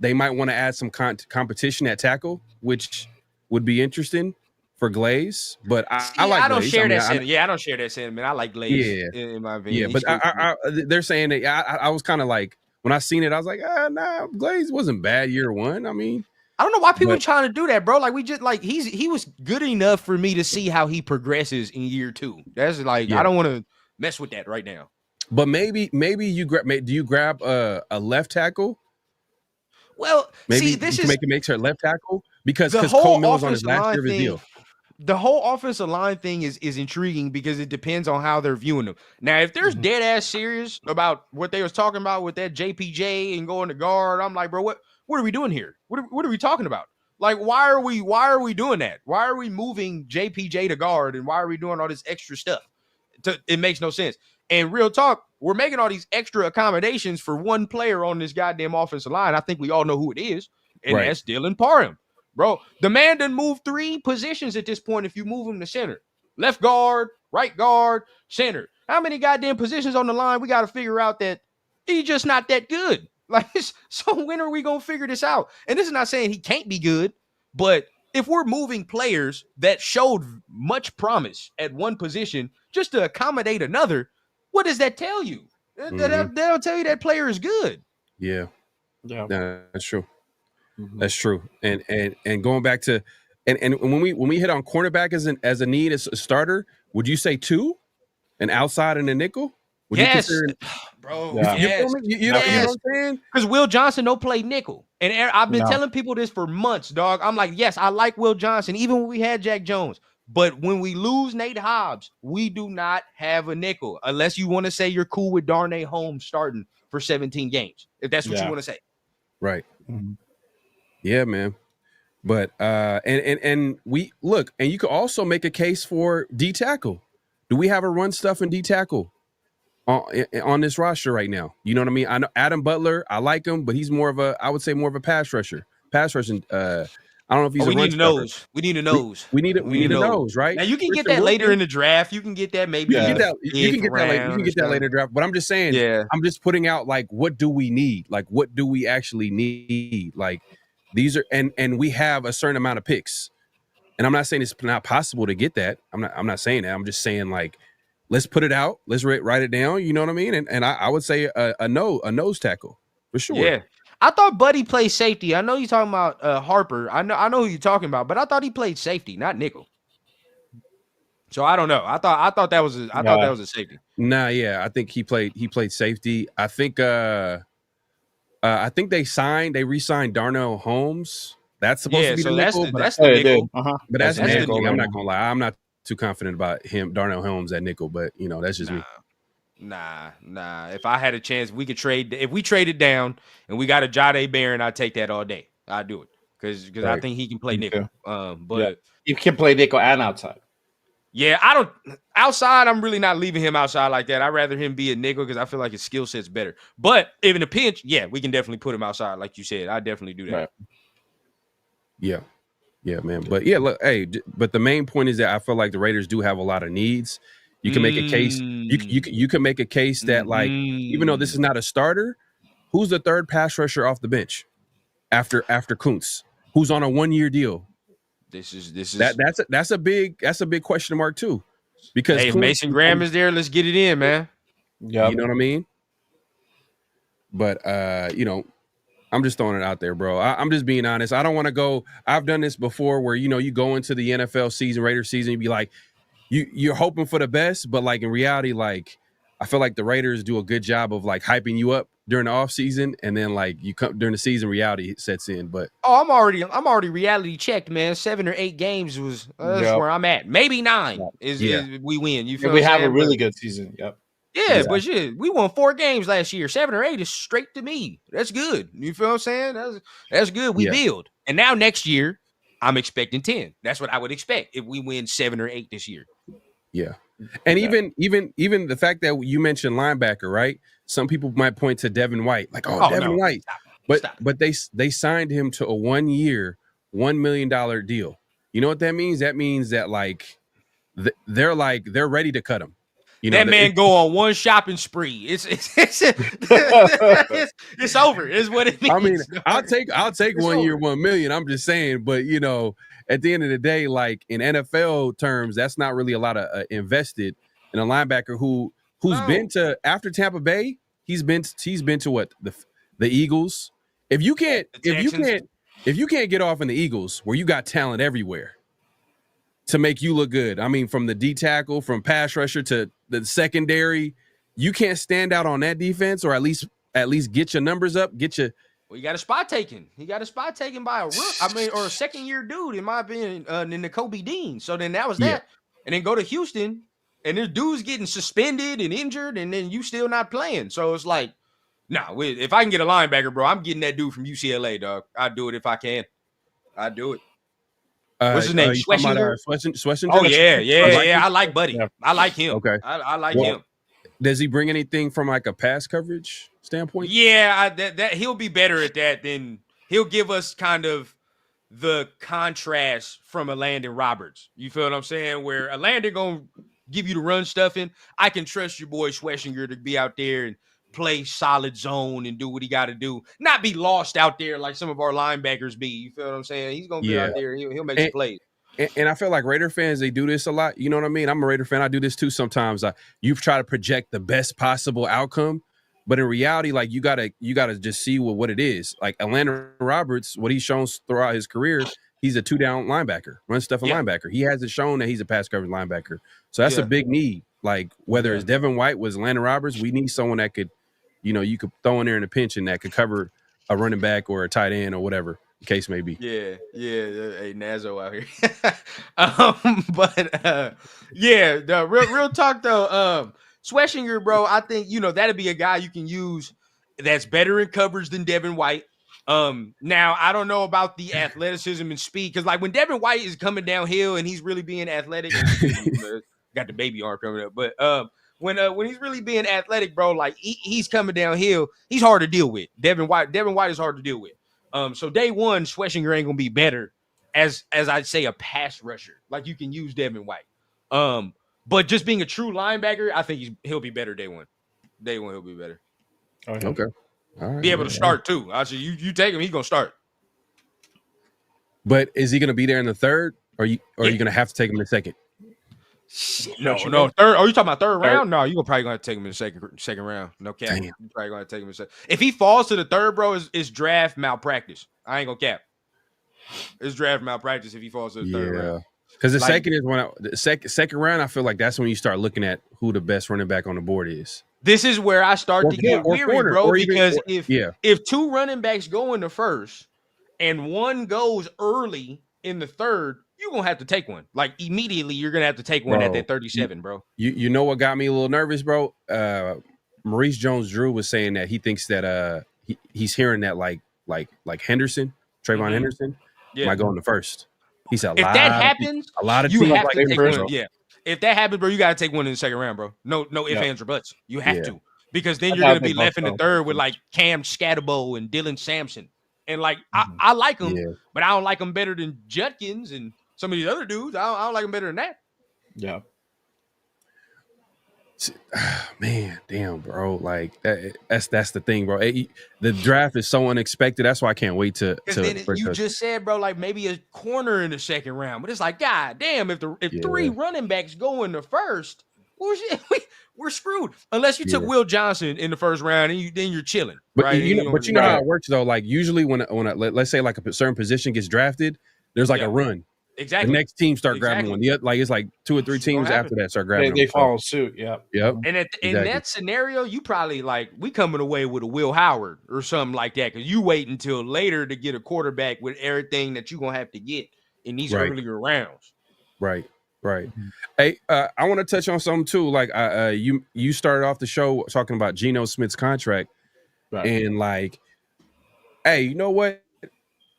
[SPEAKER 3] they might want to add some competition at tackle, which would be interesting for Glaze. But I like.
[SPEAKER 2] I don't
[SPEAKER 3] Glaze.
[SPEAKER 2] share that sentiment. I don't share that sentiment. I like Glaze. In my opinion.
[SPEAKER 3] Yeah, but they're saying that. I was kind of like when I seen it, I was like, nah, Glaze wasn't bad year 1. I mean.
[SPEAKER 2] I don't know why people are trying to do that, bro. Like we just like he was good enough for me to see how he progresses in year 2. That's like I don't want to mess with that right now.
[SPEAKER 3] But maybe you do you grab a left tackle?
[SPEAKER 2] Well,
[SPEAKER 3] maybe
[SPEAKER 2] see, this is
[SPEAKER 3] make her left tackle because Cole Miller's on his last year of his deal.
[SPEAKER 2] The whole offensive line thing is intriguing because it depends on how they're viewing them. Now, if there's dead ass serious about what they was talking about with that JPJ and going to guard, I'm like, bro, what are we doing here? What are we talking about? Like, why are we doing that? Why are we moving JPJ to guard and why are we doing all this extra stuff? It makes no sense. And real talk, we're making all these extra accommodations for one player on this goddamn offensive line. I think we all know who it is, and that's Dylan Parham. Bro, the man done moved 3 positions at this point if you move him to center. Left guard, right guard, center. How many goddamn positions on the line we got to figure out that he's just not that good? Like, so when are we going to figure this out? And this is not saying he can't be good, but if we're moving players that showed much promise at one position just to accommodate another, what does that tell you? That'll tell you that player is good.
[SPEAKER 3] Yeah. That's true. That's true. And going back to and when we hit on cornerback as a need as a starter, would you say 2, an outside and a nickel? Would you consider,
[SPEAKER 2] bro?
[SPEAKER 3] Yeah.
[SPEAKER 2] Yes.
[SPEAKER 3] You know what I'm saying?
[SPEAKER 2] Because Will Johnson don't play nickel, and I've been telling people this for months, dog. I'm like, yes, I like Will Johnson, even when we had Jack Jones. But when we lose Nate Hobbs, we do not have a nickel, unless you want to say you're cool with Darnay Holmes starting for 17 games, if that's what you want to say.
[SPEAKER 3] Right. Yeah, man. But and we look, and you could also make a case for D tackle. Do we have a run stuff in D tackle on this roster right now? You know what I mean? I know Adam Butler, I like him, but he's more of a, I would say more of a pass rusher. Pass rushing. I don't know if he's.
[SPEAKER 2] We need a nose. We need a nose.
[SPEAKER 3] We need a nose, right?
[SPEAKER 2] Now you can get that later in the draft. You can get that maybe.
[SPEAKER 3] You can get that later. You can get that later in the draft. But I'm just saying.
[SPEAKER 2] Yeah.
[SPEAKER 3] I'm just putting out like, what do we need? Like, what do we actually need? Like, these are and we have a certain amount of picks. And I'm not saying it's not possible to get that. I'm not saying that. I'm just saying like, let's put it out. Let's write it down. You know what I mean? And I would say a nose tackle for sure.
[SPEAKER 2] Yeah. I thought Buddy played safety. I know you're talking about Harper. I know who you're talking about, but I thought he played safety, not nickel. So I don't know. I thought that was a safety.
[SPEAKER 3] Nah, yeah. I think he played safety. I think they re-signed Darnell Holmes. That's supposed to be the nickel.
[SPEAKER 2] That's the nickel.
[SPEAKER 3] But that's nickel. I'm not gonna lie. I'm not too confident about him, Darnell Holmes at nickel, but that's just me.
[SPEAKER 2] Nah. If I had a chance, we could trade. If we traded down and we got a Jade Barron, I'd take that all day. I'd do it because I think he can play nickel. But
[SPEAKER 1] you can play nickel and outside.
[SPEAKER 2] Yeah, I don't outside. I'm really not leaving him outside like that. I'd rather him be a nickel because I feel like his skill set's better. But if in a pinch, yeah, we can definitely put him outside, like you said. I definitely do that.
[SPEAKER 1] Right.
[SPEAKER 3] Yeah, man. But yeah, look, hey, but the main point is that I feel like the Raiders do have a lot of needs. You can make a case. You can make a case that like, even though this is not a starter, who's the third pass rusher off the bench after Kuntz, who's on a 1-year deal?
[SPEAKER 2] This is
[SPEAKER 3] that's a big question mark too. Because
[SPEAKER 2] Hey, if Mason Graham is there, let's get it in, man.
[SPEAKER 1] Yeah.
[SPEAKER 3] You know what I mean? But I'm just throwing it out there, bro. I'm just being honest. I don't want to go. I've done this before where, you go into the NFL season, Raiders season, you be like, you're hoping for the best, but like in reality, like I feel like the Raiders do a good job of like hyping you up during the off season, and then like you come during the season, reality sets in. But
[SPEAKER 2] I'm already reality checked, man. 7 or 8 games was that's
[SPEAKER 1] Yep.
[SPEAKER 2] where I'm at. Maybe 9 is we win. You feel
[SPEAKER 1] we
[SPEAKER 2] what I'm
[SPEAKER 1] have a
[SPEAKER 2] saying?
[SPEAKER 1] really good season. Yep.
[SPEAKER 2] Yeah,
[SPEAKER 3] Yeah.
[SPEAKER 2] but shit, we won 4 games last year. 7 or 8 is straight to me. That's good. You feel what I'm saying? That's good. We
[SPEAKER 3] Yeah.
[SPEAKER 2] build. And now next year, I'm expecting 10. That's what I would expect if we win 7 or 8 this year.
[SPEAKER 3] Yeah. And even the fact that you mentioned linebacker, right? Some people might point to Devin White, like, Devin White.
[SPEAKER 2] Stop.
[SPEAKER 3] But they signed him to a 1-year, $1 million deal. You know what that means? That means that like they're ready to cut him.
[SPEAKER 2] That man go on one shopping spree. It's it's over. Is what it means.
[SPEAKER 3] I mean, I'll take
[SPEAKER 2] It's
[SPEAKER 3] 1 year,
[SPEAKER 2] over.
[SPEAKER 3] 1 million. I'm just saying, but at the end of the day, like in NFL terms, that's not really a lot of invested in a linebacker who's been to after Tampa Bay. He's been to what the Eagles. If you can't get off in the Eagles, where you got talent everywhere to make you look good. I mean, from the D tackle, from pass rusher to the secondary, you can't stand out on that defense, or at least get your numbers up.
[SPEAKER 2] Well, you got a spot taken. He got a spot taken by or a second-year dude, in my opinion, in the Kobe Dean. So then that was that.
[SPEAKER 3] Yeah.
[SPEAKER 2] And then go to Houston, and this dude's getting suspended and injured, and then you still not playing. So it's like, if I can get a linebacker, bro, I'm getting that dude from UCLA, dog. I'd do it if I can. I'd do it. What's his name? Schlesinger?
[SPEAKER 3] Schlesinger?
[SPEAKER 2] Oh, yeah. I like Buddy.
[SPEAKER 3] Yeah.
[SPEAKER 2] I like him.
[SPEAKER 3] Okay.
[SPEAKER 2] I like him.
[SPEAKER 3] Does he bring anything from like a pass coverage standpoint?
[SPEAKER 2] Yeah, that he'll be better at that than he'll give us kind of the contrast from a Landon Roberts. You feel what I'm saying? Where a Landon gonna give you the run stuffing. I can trust your boy Schlesinger to be out there and play solid zone and do what he got to do. Not be lost out there like some of our linebackers be. You feel what I'm saying? He's gonna be out there. He'll make some plays.
[SPEAKER 3] And I feel like Raider fans, they do this a lot. You know what I mean? I'm a Raider fan. I do this too sometimes. You try to project the best possible outcome, but in reality, like you gotta just see what it is. Like Landon Roberts, what he's shown throughout his career, he's a 2-down linebacker, run stuff a linebacker. He hasn't shown that he's a pass coverage linebacker. So that's a big need. Like whether it's Devin White was Landon Roberts, we need someone that could, you could throw in there in a pinch and that could cover a running back or a tight end or whatever the case may be.
[SPEAKER 2] Yeah. Hey, Nazo out here. The real talk though. Schlesinger, bro, I think that'd be a guy you can use that's better in coverage than Devin White. Now I don't know about the athleticism and speed, because like when Devin White is coming downhill and he's really being athletic, got the baby arm coming up, but when he's really being athletic, bro, like he's coming downhill, he's hard to deal with. Devin White is hard to deal with. So day one, Schlesinger ain't gonna be better as I'd say a pass rusher. Like you can use Devin White. But just being a true linebacker, I think he'll be better day one. Day one, he'll be better.
[SPEAKER 3] Okay. All right,
[SPEAKER 2] be able to start too. I said you take him, he's gonna start.
[SPEAKER 3] But is he gonna be there in the third, or are you gonna have to take him in the second?
[SPEAKER 2] No. Third. Are you talking about third round? No, you're probably gonna take him in the second round. No cap. You're probably gonna take him in the second. If he falls to the third, bro, it's draft malpractice. I ain't gonna cap. It's draft malpractice if he falls to the third round.
[SPEAKER 3] Because the second is when the second round, I feel like that's when you start looking at who the best running back on the board is.
[SPEAKER 2] This is where I start to get weary, bro. Because if 2 running backs go in the first and one goes early in the third, you're gonna have to take one. Like immediately, you're gonna have to take one at that 37, bro.
[SPEAKER 3] You know what got me a little nervous, bro? Maurice Jones-Drew was saying that he thinks that he's hearing that like Henderson, Trayvon Henderson, might go in the first. He said
[SPEAKER 2] if that happens,
[SPEAKER 3] a lot of
[SPEAKER 2] you
[SPEAKER 3] teams
[SPEAKER 2] have
[SPEAKER 3] like
[SPEAKER 2] to take
[SPEAKER 3] first.
[SPEAKER 2] one. Yeah, if that happens, bro, you gotta take one in the second round, bro. No ifs, ands, or buts. You have to, because then you're gonna be left in the third with like Cam Scatterbo and Dylan Sampson, and like I like them, but I don't like them better than Judkins and some of these other dudes. I don't like them better than that.
[SPEAKER 1] Yeah.
[SPEAKER 3] Man, damn, bro. Like that's the thing, bro. The draft is so unexpected. That's why I can't wait
[SPEAKER 2] Because then you just said, bro, like maybe a corner in the second round, but it's like, God damn, if three running backs go in the first, we're screwed. Unless you took Will Johnson in the first round, and then you're chilling,
[SPEAKER 3] but
[SPEAKER 2] right?
[SPEAKER 3] you know how it works though. Like usually when let's say like a certain position gets drafted, there's like a run.
[SPEAKER 2] Exactly.
[SPEAKER 3] The next team start grabbing one. Like it's like 2 or 3 teams after that start grabbing.
[SPEAKER 1] They follow suit. Yep.
[SPEAKER 2] And in that scenario, you probably like we coming away with a Will Howard or something like that because you wait until later to get a quarterback with everything that you're gonna have to get in these earlier rounds.
[SPEAKER 3] Right. Hey, I want to touch on something too. Like you started off the show talking about Geno Smith's contract, and like, hey, you know what?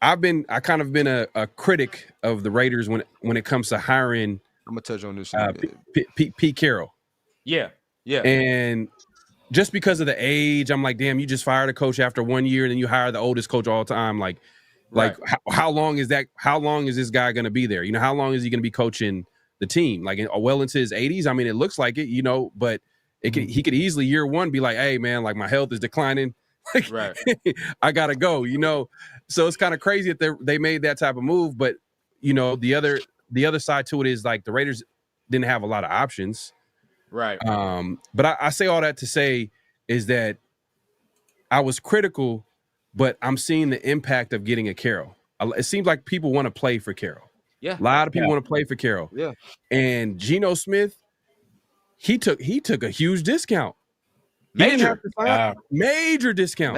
[SPEAKER 3] I kind of been a critic of the Raiders when it comes to hiring.
[SPEAKER 2] I'm gonna touch on this.
[SPEAKER 3] Pete Carroll.
[SPEAKER 2] Yeah.
[SPEAKER 3] And just because of the age, I'm like, damn, you just fired a coach after 1 year, and then you hire the oldest coach all the time. Like how long is that? How long is this guy gonna be there? You know, how long is he gonna be coaching the team? Like well into his 80s. I mean, it looks like it, you know, but he could easily year one be like, hey man, like my health is declining. Like, I gotta go, you know. So it's kind of crazy that they made that type of move, but you know, the other side to it is like the Raiders didn't have a lot of options,
[SPEAKER 2] right?
[SPEAKER 3] But I say all that to say is that I was critical, but I'm seeing the impact of getting a Carroll. It seems like people want to play for Carroll.
[SPEAKER 2] Yeah,
[SPEAKER 3] a lot of people want to play for Carroll.
[SPEAKER 2] Yeah,
[SPEAKER 3] and Geno Smith, he took a huge discount.
[SPEAKER 2] Major
[SPEAKER 3] discount.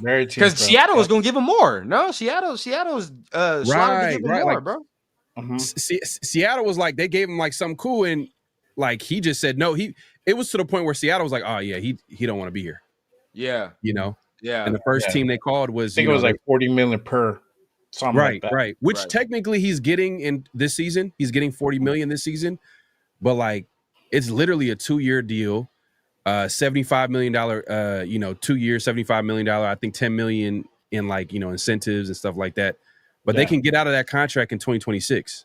[SPEAKER 2] Very because Seattle was going to give him more. No, Seattle's right, to give him more,
[SPEAKER 3] like, bro. Seattle was like they gave him like something cool, and like he just said no. It was to the point where Seattle was like, oh yeah, he don't want to be here.
[SPEAKER 2] Yeah,
[SPEAKER 3] you know.
[SPEAKER 2] Yeah,
[SPEAKER 3] and the first team they called was
[SPEAKER 1] I think it was like $40 million per. Something
[SPEAKER 3] right,
[SPEAKER 1] like that.
[SPEAKER 3] Right. Which technically he's getting in this season. He's getting $40 million this season, but like it's literally a 2-year deal. $75 million, 2 years, $75 million. I think $10 million in like, incentives and stuff like that. But they can get out of that contract in 2026,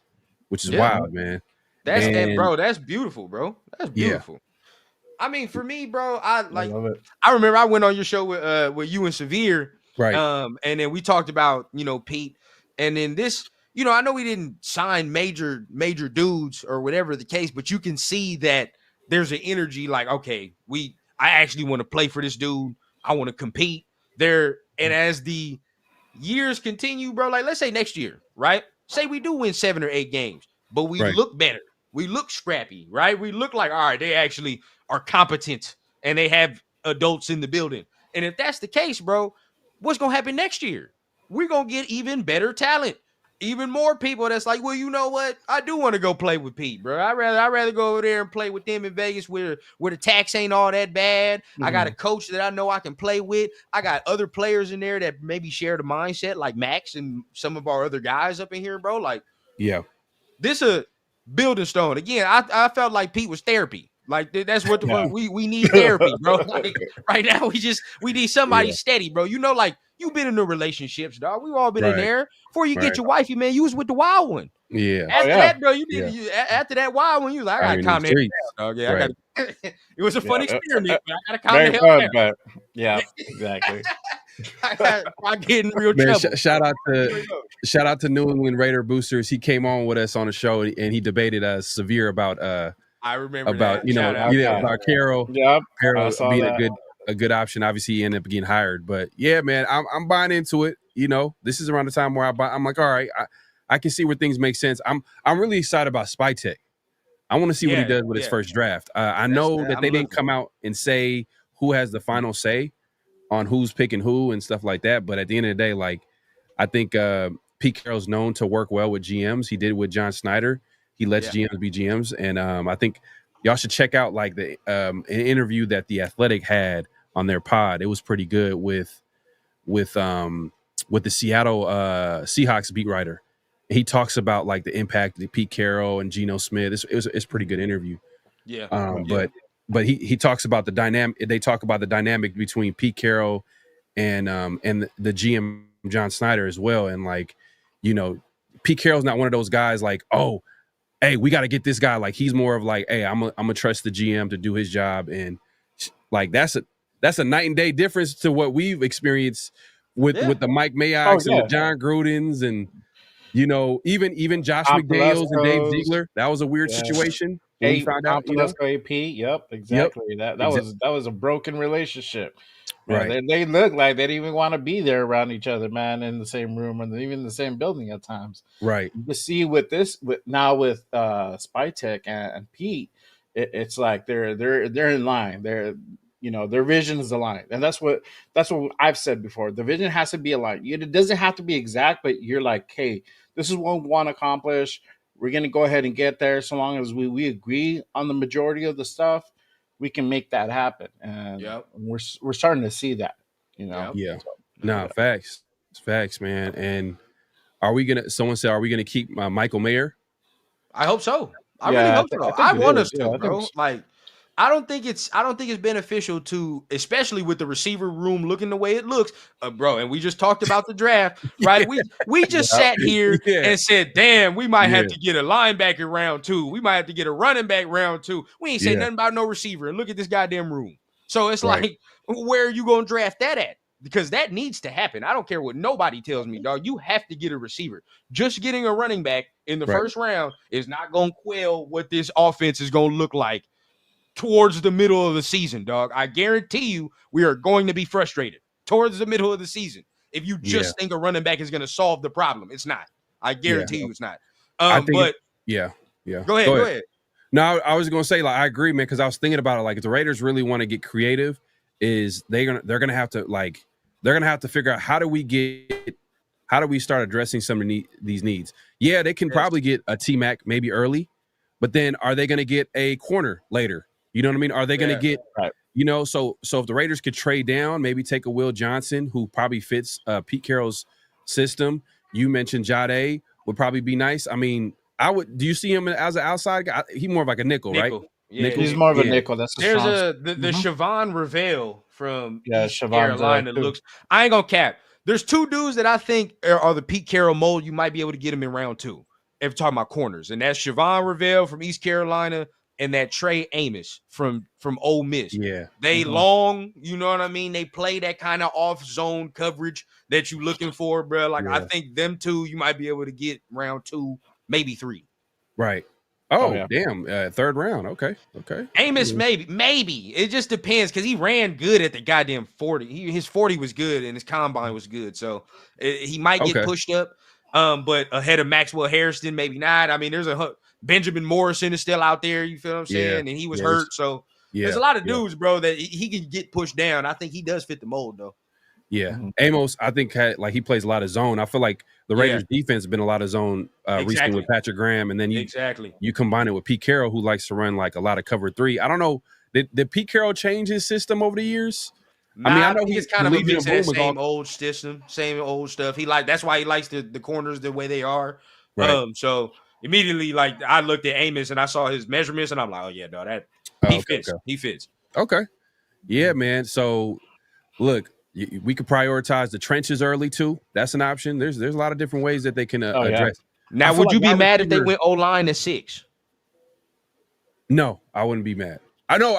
[SPEAKER 3] which is wild, man.
[SPEAKER 2] That's beautiful, bro. That's beautiful. Yeah. I mean, for me, bro, I remember I went on your show with you and Severe.
[SPEAKER 3] Right.
[SPEAKER 2] And then we talked about, Pete. And then this, I know we didn't sign major dudes or whatever the case, but you can see that there's an energy like, okay, I actually want to play for this dude. I want to compete there. And as the years continue, bro, like let's say next year, right? Say we do win 7 or 8 games, but we look better. We look scrappy, right? We look like, all right, they actually are competent and they have adults in the building. And if that's the case, bro, what's going to happen next year? We're going to get even better talent. Even more people that's like, well, you know what? I do want to go play with Pete, bro. I'd rather go over there and play with them in Vegas where the tax ain't all that bad. Mm-hmm. I got a coach that I know I can play with. I got other players in there that maybe share the mindset like Max and some of our other guys up in here, bro. Like,
[SPEAKER 3] yeah,
[SPEAKER 2] this a building stone. Again, I felt like Pete was therapy. Like that's what the fuck we need therapy, bro. Like, right now we need somebody steady, bro. Like you've been in the relationships, dog. We've all been in there. Before you get your wifey, man, you was with the wild one.
[SPEAKER 3] Yeah.
[SPEAKER 2] After that, bro, after that wild one, you was like, I gotta calm that down, dog. Yeah, right. It was a fun experiment, but I gotta calm the hell down.
[SPEAKER 1] But yeah, exactly.
[SPEAKER 2] I get in real trouble.
[SPEAKER 3] Shout out to New England Raider Boosters. He came on with us on the show and he debated Severe about
[SPEAKER 2] I remember
[SPEAKER 3] about
[SPEAKER 2] that.
[SPEAKER 3] About Carroll.
[SPEAKER 1] Yeah,
[SPEAKER 3] Carroll being a good option. Obviously, he ended up getting hired, but yeah, man, I'm buying into it. This is around the time where I'm like, all right, I can see where things make sense. I'm really excited about Spytech. I want to see what he does with his first draft. I know that they didn't come out and say who has the final say on who's picking who and stuff like that. But at the end of the day, like I think Pete Carroll's known to work well with GMs. He did with John Snyder. He lets GMs be GMs, and I think y'all should check out like the an interview that The Athletic had on their pod. It was pretty good with the Seattle Seahawks beat writer. He talks about like the impact of Pete Carroll and Geno Smith. It's a pretty good interview.
[SPEAKER 2] Yeah.
[SPEAKER 3] But he talks about the dynamic. They talk about the dynamic between Pete Carroll and the GM John Snyder as well. And like, Pete Carroll's not one of those guys like, oh, hey, we got to get this guy. Like he's more of like, hey, I'm gonna trust the GM to do his job, and like that's a night and day difference to what we've experienced with the Mike
[SPEAKER 1] Oh
[SPEAKER 3] Mayock's and the
[SPEAKER 1] yeah,
[SPEAKER 3] John Grudens and even Josh
[SPEAKER 1] Tom
[SPEAKER 3] McDaniels and Dave
[SPEAKER 1] Telesco's.
[SPEAKER 3] Ziegler. That was a weird
[SPEAKER 1] Yeah.
[SPEAKER 3] situation when we found out.
[SPEAKER 1] Tom Telesco AP. Yep,
[SPEAKER 3] Yep,
[SPEAKER 1] exactly. That
[SPEAKER 3] exactly.
[SPEAKER 1] was a broken relationship. Man,
[SPEAKER 3] Right,
[SPEAKER 1] they look like they didn't even want to be there around each other, man, in the same room and even the same building at times.
[SPEAKER 3] right.
[SPEAKER 1] You see with this with now with Spytech and Pete, it's like they're in line. Their vision is aligned, and that's what I've said before. The vision has to be aligned. It doesn't have to be exact, but you're like, hey, this is what we want to accomplish. We're gonna go ahead and get there. So long as we agree on the majority of the stuff, we can make that happen. And
[SPEAKER 2] Yep.
[SPEAKER 1] we're starting to see that. You know,
[SPEAKER 2] Yep.
[SPEAKER 3] Yeah.
[SPEAKER 1] So,
[SPEAKER 3] Nah,
[SPEAKER 1] yeah.
[SPEAKER 3] facts, man. And someone said, are we gonna keep Michael Mayer?
[SPEAKER 2] I hope so. I really
[SPEAKER 1] Yeah,
[SPEAKER 2] hope so.
[SPEAKER 1] I
[SPEAKER 2] I
[SPEAKER 1] think it
[SPEAKER 2] want
[SPEAKER 1] is.
[SPEAKER 2] us
[SPEAKER 1] Yeah,
[SPEAKER 2] to,
[SPEAKER 1] I think
[SPEAKER 2] bro. Like, I don't think it's beneficial to, especially with the receiver room looking the way it looks, bro. And we just talked about the draft, right? We just
[SPEAKER 1] yeah,
[SPEAKER 2] sat here
[SPEAKER 3] Yeah,
[SPEAKER 2] and said, damn, we might have
[SPEAKER 3] yeah,
[SPEAKER 2] to get a linebacker round 2. We might have to get a running back round 2. We ain't say
[SPEAKER 3] yeah.
[SPEAKER 2] nothing about no receiver. And look at this goddamn room. So it's
[SPEAKER 3] Right.
[SPEAKER 2] like, where are you gonna draft that at? Because that needs to happen. I don't care what nobody tells me, dog. You have to get a receiver. Just getting a running back in the
[SPEAKER 3] Right.
[SPEAKER 2] first round is not going to quell what this offense is going to look like towards the middle of the season, dog. I guarantee you we are going to be frustrated towards the middle of the season if you
[SPEAKER 3] Yeah.
[SPEAKER 2] just think a running back is going to solve the problem. It's not. I
[SPEAKER 3] Yeah.
[SPEAKER 2] guarantee you it's not.
[SPEAKER 3] I think
[SPEAKER 2] But
[SPEAKER 3] yeah.
[SPEAKER 2] go ahead.
[SPEAKER 3] No, I was gonna say, like, I agree, man, because I was thinking about it. Like, if the Raiders really want to get creative, they're gonna have to figure out how do we start addressing some of these needs. Yeah, they can
[SPEAKER 2] Yes.
[SPEAKER 3] probably get a T-Mac maybe early, but then are they gonna get a corner later? You know what I mean? Are they gonna get
[SPEAKER 1] right.
[SPEAKER 3] so if the Raiders could trade down, maybe take a Will Johnson who probably fits Pete Carroll's system. You mentioned Jade would probably be nice. I mean, do you see him as an outside guy? He more of like a nickel, right?
[SPEAKER 2] Yeah,
[SPEAKER 3] Nickel?
[SPEAKER 1] He's more of a
[SPEAKER 3] Yeah.
[SPEAKER 1] nickel. That's the
[SPEAKER 2] There's
[SPEAKER 1] strong.
[SPEAKER 2] the
[SPEAKER 1] Mhm.
[SPEAKER 2] Siobhan Reveille from
[SPEAKER 1] Yeah,
[SPEAKER 2] East
[SPEAKER 1] Siobhan's
[SPEAKER 2] Carolina
[SPEAKER 1] too.
[SPEAKER 2] looks. I ain't gonna cap. There's 2 dudes that I think are the Pete Carroll mold. You might be able to get him in round 2. If talking about corners, and that's Siobhan Reveille from East Carolina and that Trey Amos from Ole Miss.
[SPEAKER 3] Yeah.
[SPEAKER 2] They
[SPEAKER 1] Mhm.
[SPEAKER 2] long, you know what I mean? They play that kind of off zone coverage that you looking for, bro. Like I
[SPEAKER 3] Yeah.
[SPEAKER 2] think them 2 you might be able to get round 2, maybe 3.
[SPEAKER 3] Right.
[SPEAKER 1] Oh,
[SPEAKER 3] Oh,
[SPEAKER 1] yeah.
[SPEAKER 3] damn. Third round. Okay.
[SPEAKER 2] Amos,
[SPEAKER 3] Yeah.
[SPEAKER 2] maybe. It just depends because he ran good at the goddamn 40. His 40 was good and his combine was good. So he might get
[SPEAKER 3] Okay.
[SPEAKER 2] pushed up. But ahead of Maxwell Harrison, maybe not. I mean, there's Benjamin Morrison is still out there. You feel what I'm
[SPEAKER 3] Yeah.
[SPEAKER 2] saying? And he was
[SPEAKER 3] Yeah,
[SPEAKER 2] hurt. So there's a lot of dudes, bro, that he can get pushed down. I think he does fit the mold, though.
[SPEAKER 3] Yeah.
[SPEAKER 1] Mhm.
[SPEAKER 3] Amos, I think he plays a lot of zone. I feel like the Raiders defense has been a lot of zone recently
[SPEAKER 2] Exactly.
[SPEAKER 3] with Patrick Graham, and then you combine it with Pete Carroll, who likes to run like a lot of cover 3. I don't know. Did Pete Carroll change his system over the years?
[SPEAKER 2] Nah,
[SPEAKER 3] I mean, I
[SPEAKER 2] I
[SPEAKER 3] know
[SPEAKER 2] think
[SPEAKER 3] he
[SPEAKER 2] it's kind of a
[SPEAKER 3] Legion
[SPEAKER 2] mix of
[SPEAKER 3] Boom
[SPEAKER 2] that
[SPEAKER 3] was
[SPEAKER 2] same
[SPEAKER 3] all
[SPEAKER 2] old system, same old stuff. That's why he likes the corners the way they are.
[SPEAKER 3] right.
[SPEAKER 2] So immediately, like I looked at Amos and I saw his measurements, and I'm like, oh yeah, no, that
[SPEAKER 3] Oh,
[SPEAKER 2] he
[SPEAKER 3] okay,
[SPEAKER 2] fits. He fits.
[SPEAKER 3] okay. Yeah, man. So look, we could prioritize the trenches early too. That's an option. There's a lot of different ways that they can
[SPEAKER 1] Oh yeah.
[SPEAKER 3] address.
[SPEAKER 2] Now,
[SPEAKER 3] I feel
[SPEAKER 2] would
[SPEAKER 3] like
[SPEAKER 2] you be
[SPEAKER 3] wide
[SPEAKER 2] mad if they
[SPEAKER 3] receiver-
[SPEAKER 2] went O line at 6?
[SPEAKER 3] No, I wouldn't be mad. I know.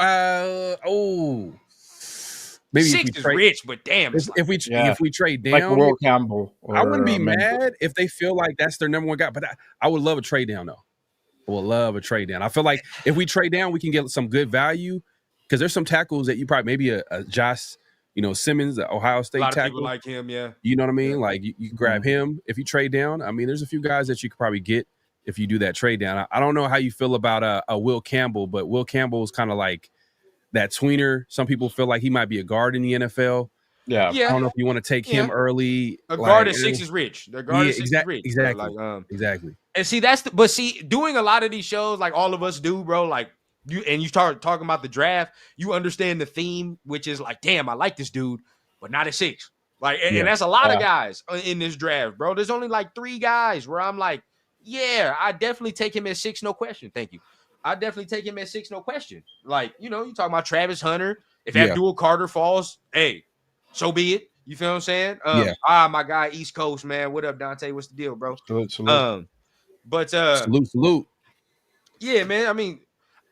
[SPEAKER 3] Maybe
[SPEAKER 2] 6 is rich, but damn, it's
[SPEAKER 3] if we trade
[SPEAKER 1] Like
[SPEAKER 3] down,
[SPEAKER 1] Will Campbell.
[SPEAKER 3] I wouldn't be
[SPEAKER 1] or,
[SPEAKER 3] mad if they feel like that's their number one guy. But I would love a trade down though. I would love a trade down. I feel like if we trade down, we can get some good value because there's some tackles that you probably maybe a Josh, Simmons, the Ohio
[SPEAKER 2] a
[SPEAKER 3] State
[SPEAKER 2] lot of
[SPEAKER 3] tackle.
[SPEAKER 2] people like him. Yeah,
[SPEAKER 3] You know what I mean?
[SPEAKER 2] Yeah.
[SPEAKER 3] Like you grab him if you trade down. I mean, there's a few guys that you could probably get if you do that trade down. I don't know how you feel about a Will Campbell, but Will Campbell is kind of like that tweener. Some people feel like he might be a guard in the NFL.
[SPEAKER 1] Yeah.
[SPEAKER 3] I don't know if you want to take him early.
[SPEAKER 2] A guard at 6 is rich. The guard at 6 is rich.
[SPEAKER 3] Exactly.
[SPEAKER 2] Bro.
[SPEAKER 3] Exactly.
[SPEAKER 2] And see, doing a lot of these shows, like all of us do, bro, like you start talking about the draft, you understand the theme, which is like, damn, I like this dude, but not at 6. Like, and that's a lot of guys in this draft, bro. There's only like 3 guys where I'm like, yeah, I definitely take him at 6, no question. Thank you. I definitely take him at 6, no question. Like, you talking about Travis Hunter. If Abdul Carter falls, hey, so be it. You feel what I'm saying? My guy, East Coast, man. What up, Dante? What's the deal, bro?
[SPEAKER 1] Salute.
[SPEAKER 2] But
[SPEAKER 3] salute.
[SPEAKER 2] Yeah, man. I mean,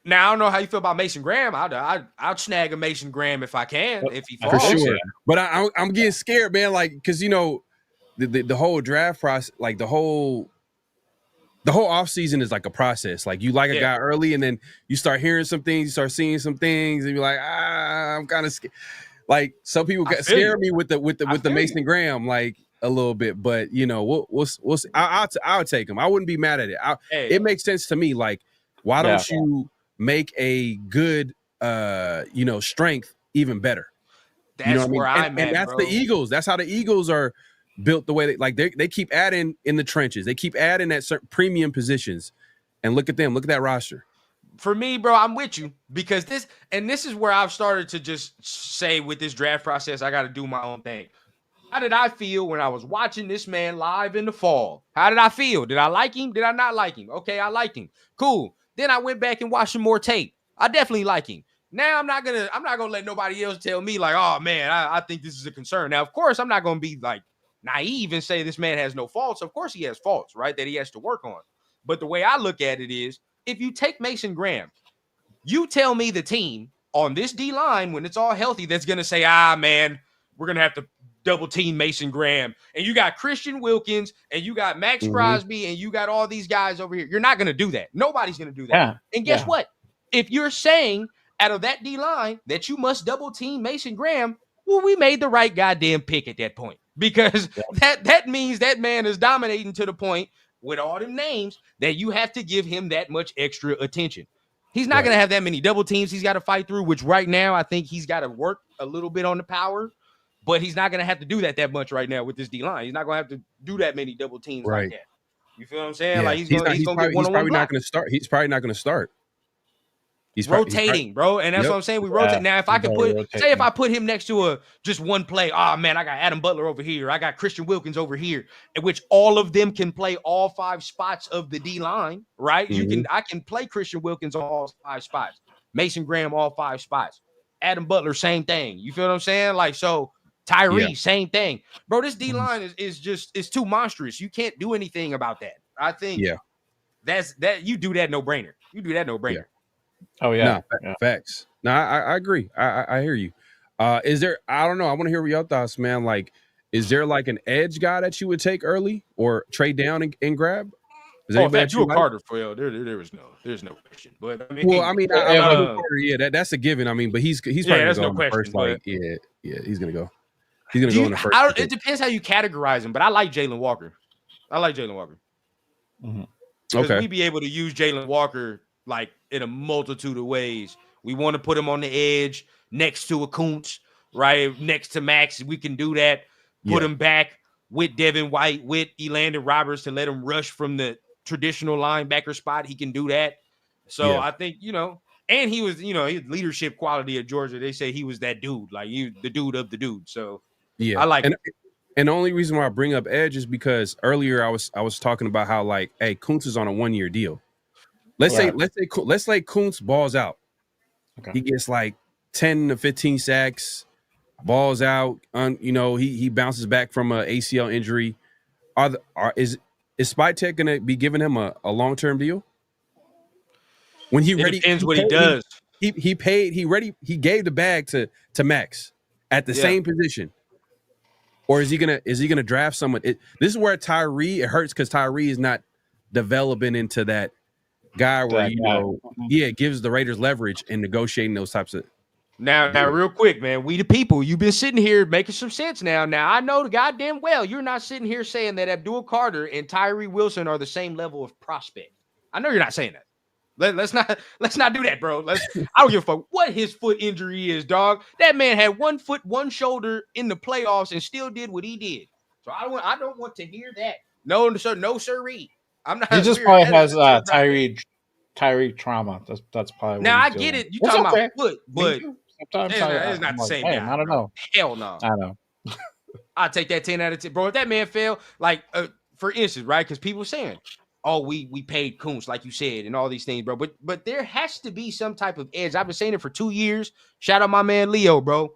[SPEAKER 2] now I don't know how you feel about Mason Graham. I'd snag a Mason Graham if I can, if he
[SPEAKER 1] For
[SPEAKER 3] For
[SPEAKER 2] falls.
[SPEAKER 3] sure.
[SPEAKER 1] Yeah.
[SPEAKER 3] But I'm getting scared, man. Like, because the whole draft process, like the whole offseason is like a process. Like you like a
[SPEAKER 2] Yeah.
[SPEAKER 3] guy early, and then you start hearing some things, you start seeing some things, and you're like, I'm kind of scared. Like some people
[SPEAKER 2] I
[SPEAKER 3] got
[SPEAKER 2] feel
[SPEAKER 3] scare
[SPEAKER 2] you.
[SPEAKER 3] me with the
[SPEAKER 2] feel
[SPEAKER 3] Mason
[SPEAKER 2] you.
[SPEAKER 3] Graham like a little bit, but we'll see. I'll take him. I wouldn't be mad at it.
[SPEAKER 2] Hey,
[SPEAKER 3] It makes sense to me. Like, why
[SPEAKER 1] Yeah.
[SPEAKER 3] don't you make a good strength even better? You know
[SPEAKER 2] that's
[SPEAKER 3] what I mean?
[SPEAKER 2] where I'm
[SPEAKER 3] And
[SPEAKER 2] at,
[SPEAKER 3] that's the
[SPEAKER 2] bro.
[SPEAKER 3] Eagles. That's how the Eagles are built the way they keep adding in the trenches. They keep adding at certain premium positions. And look at them. Look at that roster.
[SPEAKER 2] For me, bro, I'm with you because this is where I've started to just say with this draft process, I got to do my own thing. How did I feel when I was watching this man live in the fall? How did I feel? Did I like him? Did I not like him? Okay, I liked him. Cool. Then I went back and watched some more tape. I definitely like him. Now I'm not gonna let nobody else tell me like, oh man, I think this is a concern. Now, of course, I'm not gonna be like naive and say this man has no faults. Of course, he has faults, right? That he has to work on. But the way I look at it is, if you take Mason Graham, you tell me the team on this D line when it's all healthy that's gonna say, man, we're gonna have to double team Mason Graham, and you got Christian Wilkins, and you got Max Crosby, and you got all these guys over here. You're not going to do that. Nobody's going to do that.
[SPEAKER 1] Yeah.
[SPEAKER 2] And guess what? If you're saying out of that D line that you must double team Mason Graham, well, we made the right goddamn pick at that point, because that means that man is dominating to the point with all them names that you have to give him that much extra attention. He's not going to have that many double teams he's got to fight through, which right now I think he's got to work a little bit on the power. But he's not going to have to do that much right now with this D line. He's not going to have to do that many double teams like that. You feel what I'm saying?
[SPEAKER 3] Yeah.
[SPEAKER 2] Like he's going to get one-on-one.
[SPEAKER 3] He's probably not going to start. He's probably not going to start.
[SPEAKER 2] He's rotating, bro, and that's what I'm saying. We rotate now. If I can if I put him next to just one play, man, I got Adam Butler over here, I got Christian Wilkins over here, in which all of them can play all 5 spots of the D line, right? I can play Christian Wilkins on all 5 spots, Mason Graham all 5 spots, Adam Butler same thing. You feel what I'm saying? Like so. Tyree, same thing. Bro, this D-line is too monstrous. You can't do anything about that. I think you do that no-brainer. You do that no-brainer.
[SPEAKER 1] Oh, yeah.
[SPEAKER 3] Facts. No, I agree. I hear you. Is there, I don't know, I want to hear your thoughts, man. Like, is there like an edge guy that you would take early or trade down and grab?
[SPEAKER 2] If that's you a Carter for you, there's no question. But
[SPEAKER 3] I mean, Carter, that's a given. I mean, but he's probably gonna go in the first. Like, he's gonna go. He's going to go in the first.
[SPEAKER 2] It depends how you categorize him, but I like Jalen Walker.
[SPEAKER 1] Mm-hmm.
[SPEAKER 2] Okay. We be able to use Jalen Walker like in a multitude of ways. We want to put him on the edge next to a Kuntz, right? Next to Max. We can do that. Put him back with Devin White, with Elandon Roberts to let him rush from the traditional linebacker spot. He can do that. So I think, and he was, his leadership quality at Georgia. They say he was that dude, like the dude of the dude. So I like it.
[SPEAKER 3] And the only reason why I bring up edge is because earlier I was talking about how like, hey, Kuntz is on a 1-year deal. Let's say Kuntz balls out. Okay. He gets like 10 to 15 sacks, balls out. He bounces back from an ACL injury. Is Spytek gonna be giving him a long-term deal? When
[SPEAKER 2] depends what he does.
[SPEAKER 3] He gave the bag to Max at the same position. Or is he gonna draft someone? This is where Tyree, it hurts because Tyree is not developing into that guy where gives the Raiders leverage in negotiating those types of.
[SPEAKER 2] Now, real quick, man, we the people. You've been sitting here making some sense now. Now I know the goddamn well you're not sitting here saying that Abdul Carter and Tyree Wilson are the same level of prospect. I know you're not saying that. Let's not do that, bro. I don't give a fuck what his foot injury is, dog. That man had 1 foot, 1 shoulder in the playoffs and still did what he did. So I don't want to hear that. No, sir, no, sirree. I'm not.
[SPEAKER 1] He just probably has Tyree trauma. That's probably.
[SPEAKER 2] Now I get it. You talking about foot, but it's not the same guy.
[SPEAKER 1] I don't know.
[SPEAKER 2] Hell no.
[SPEAKER 1] I know.
[SPEAKER 2] I'll take that 10 out of 10, bro. If that man fell, like for instance, right? Because people saying, oh, we paid Kuntz, like you said, and all these things, bro. But there has to be some type of edge. I've been saying it for 2 years. Shout out my man Leo, bro.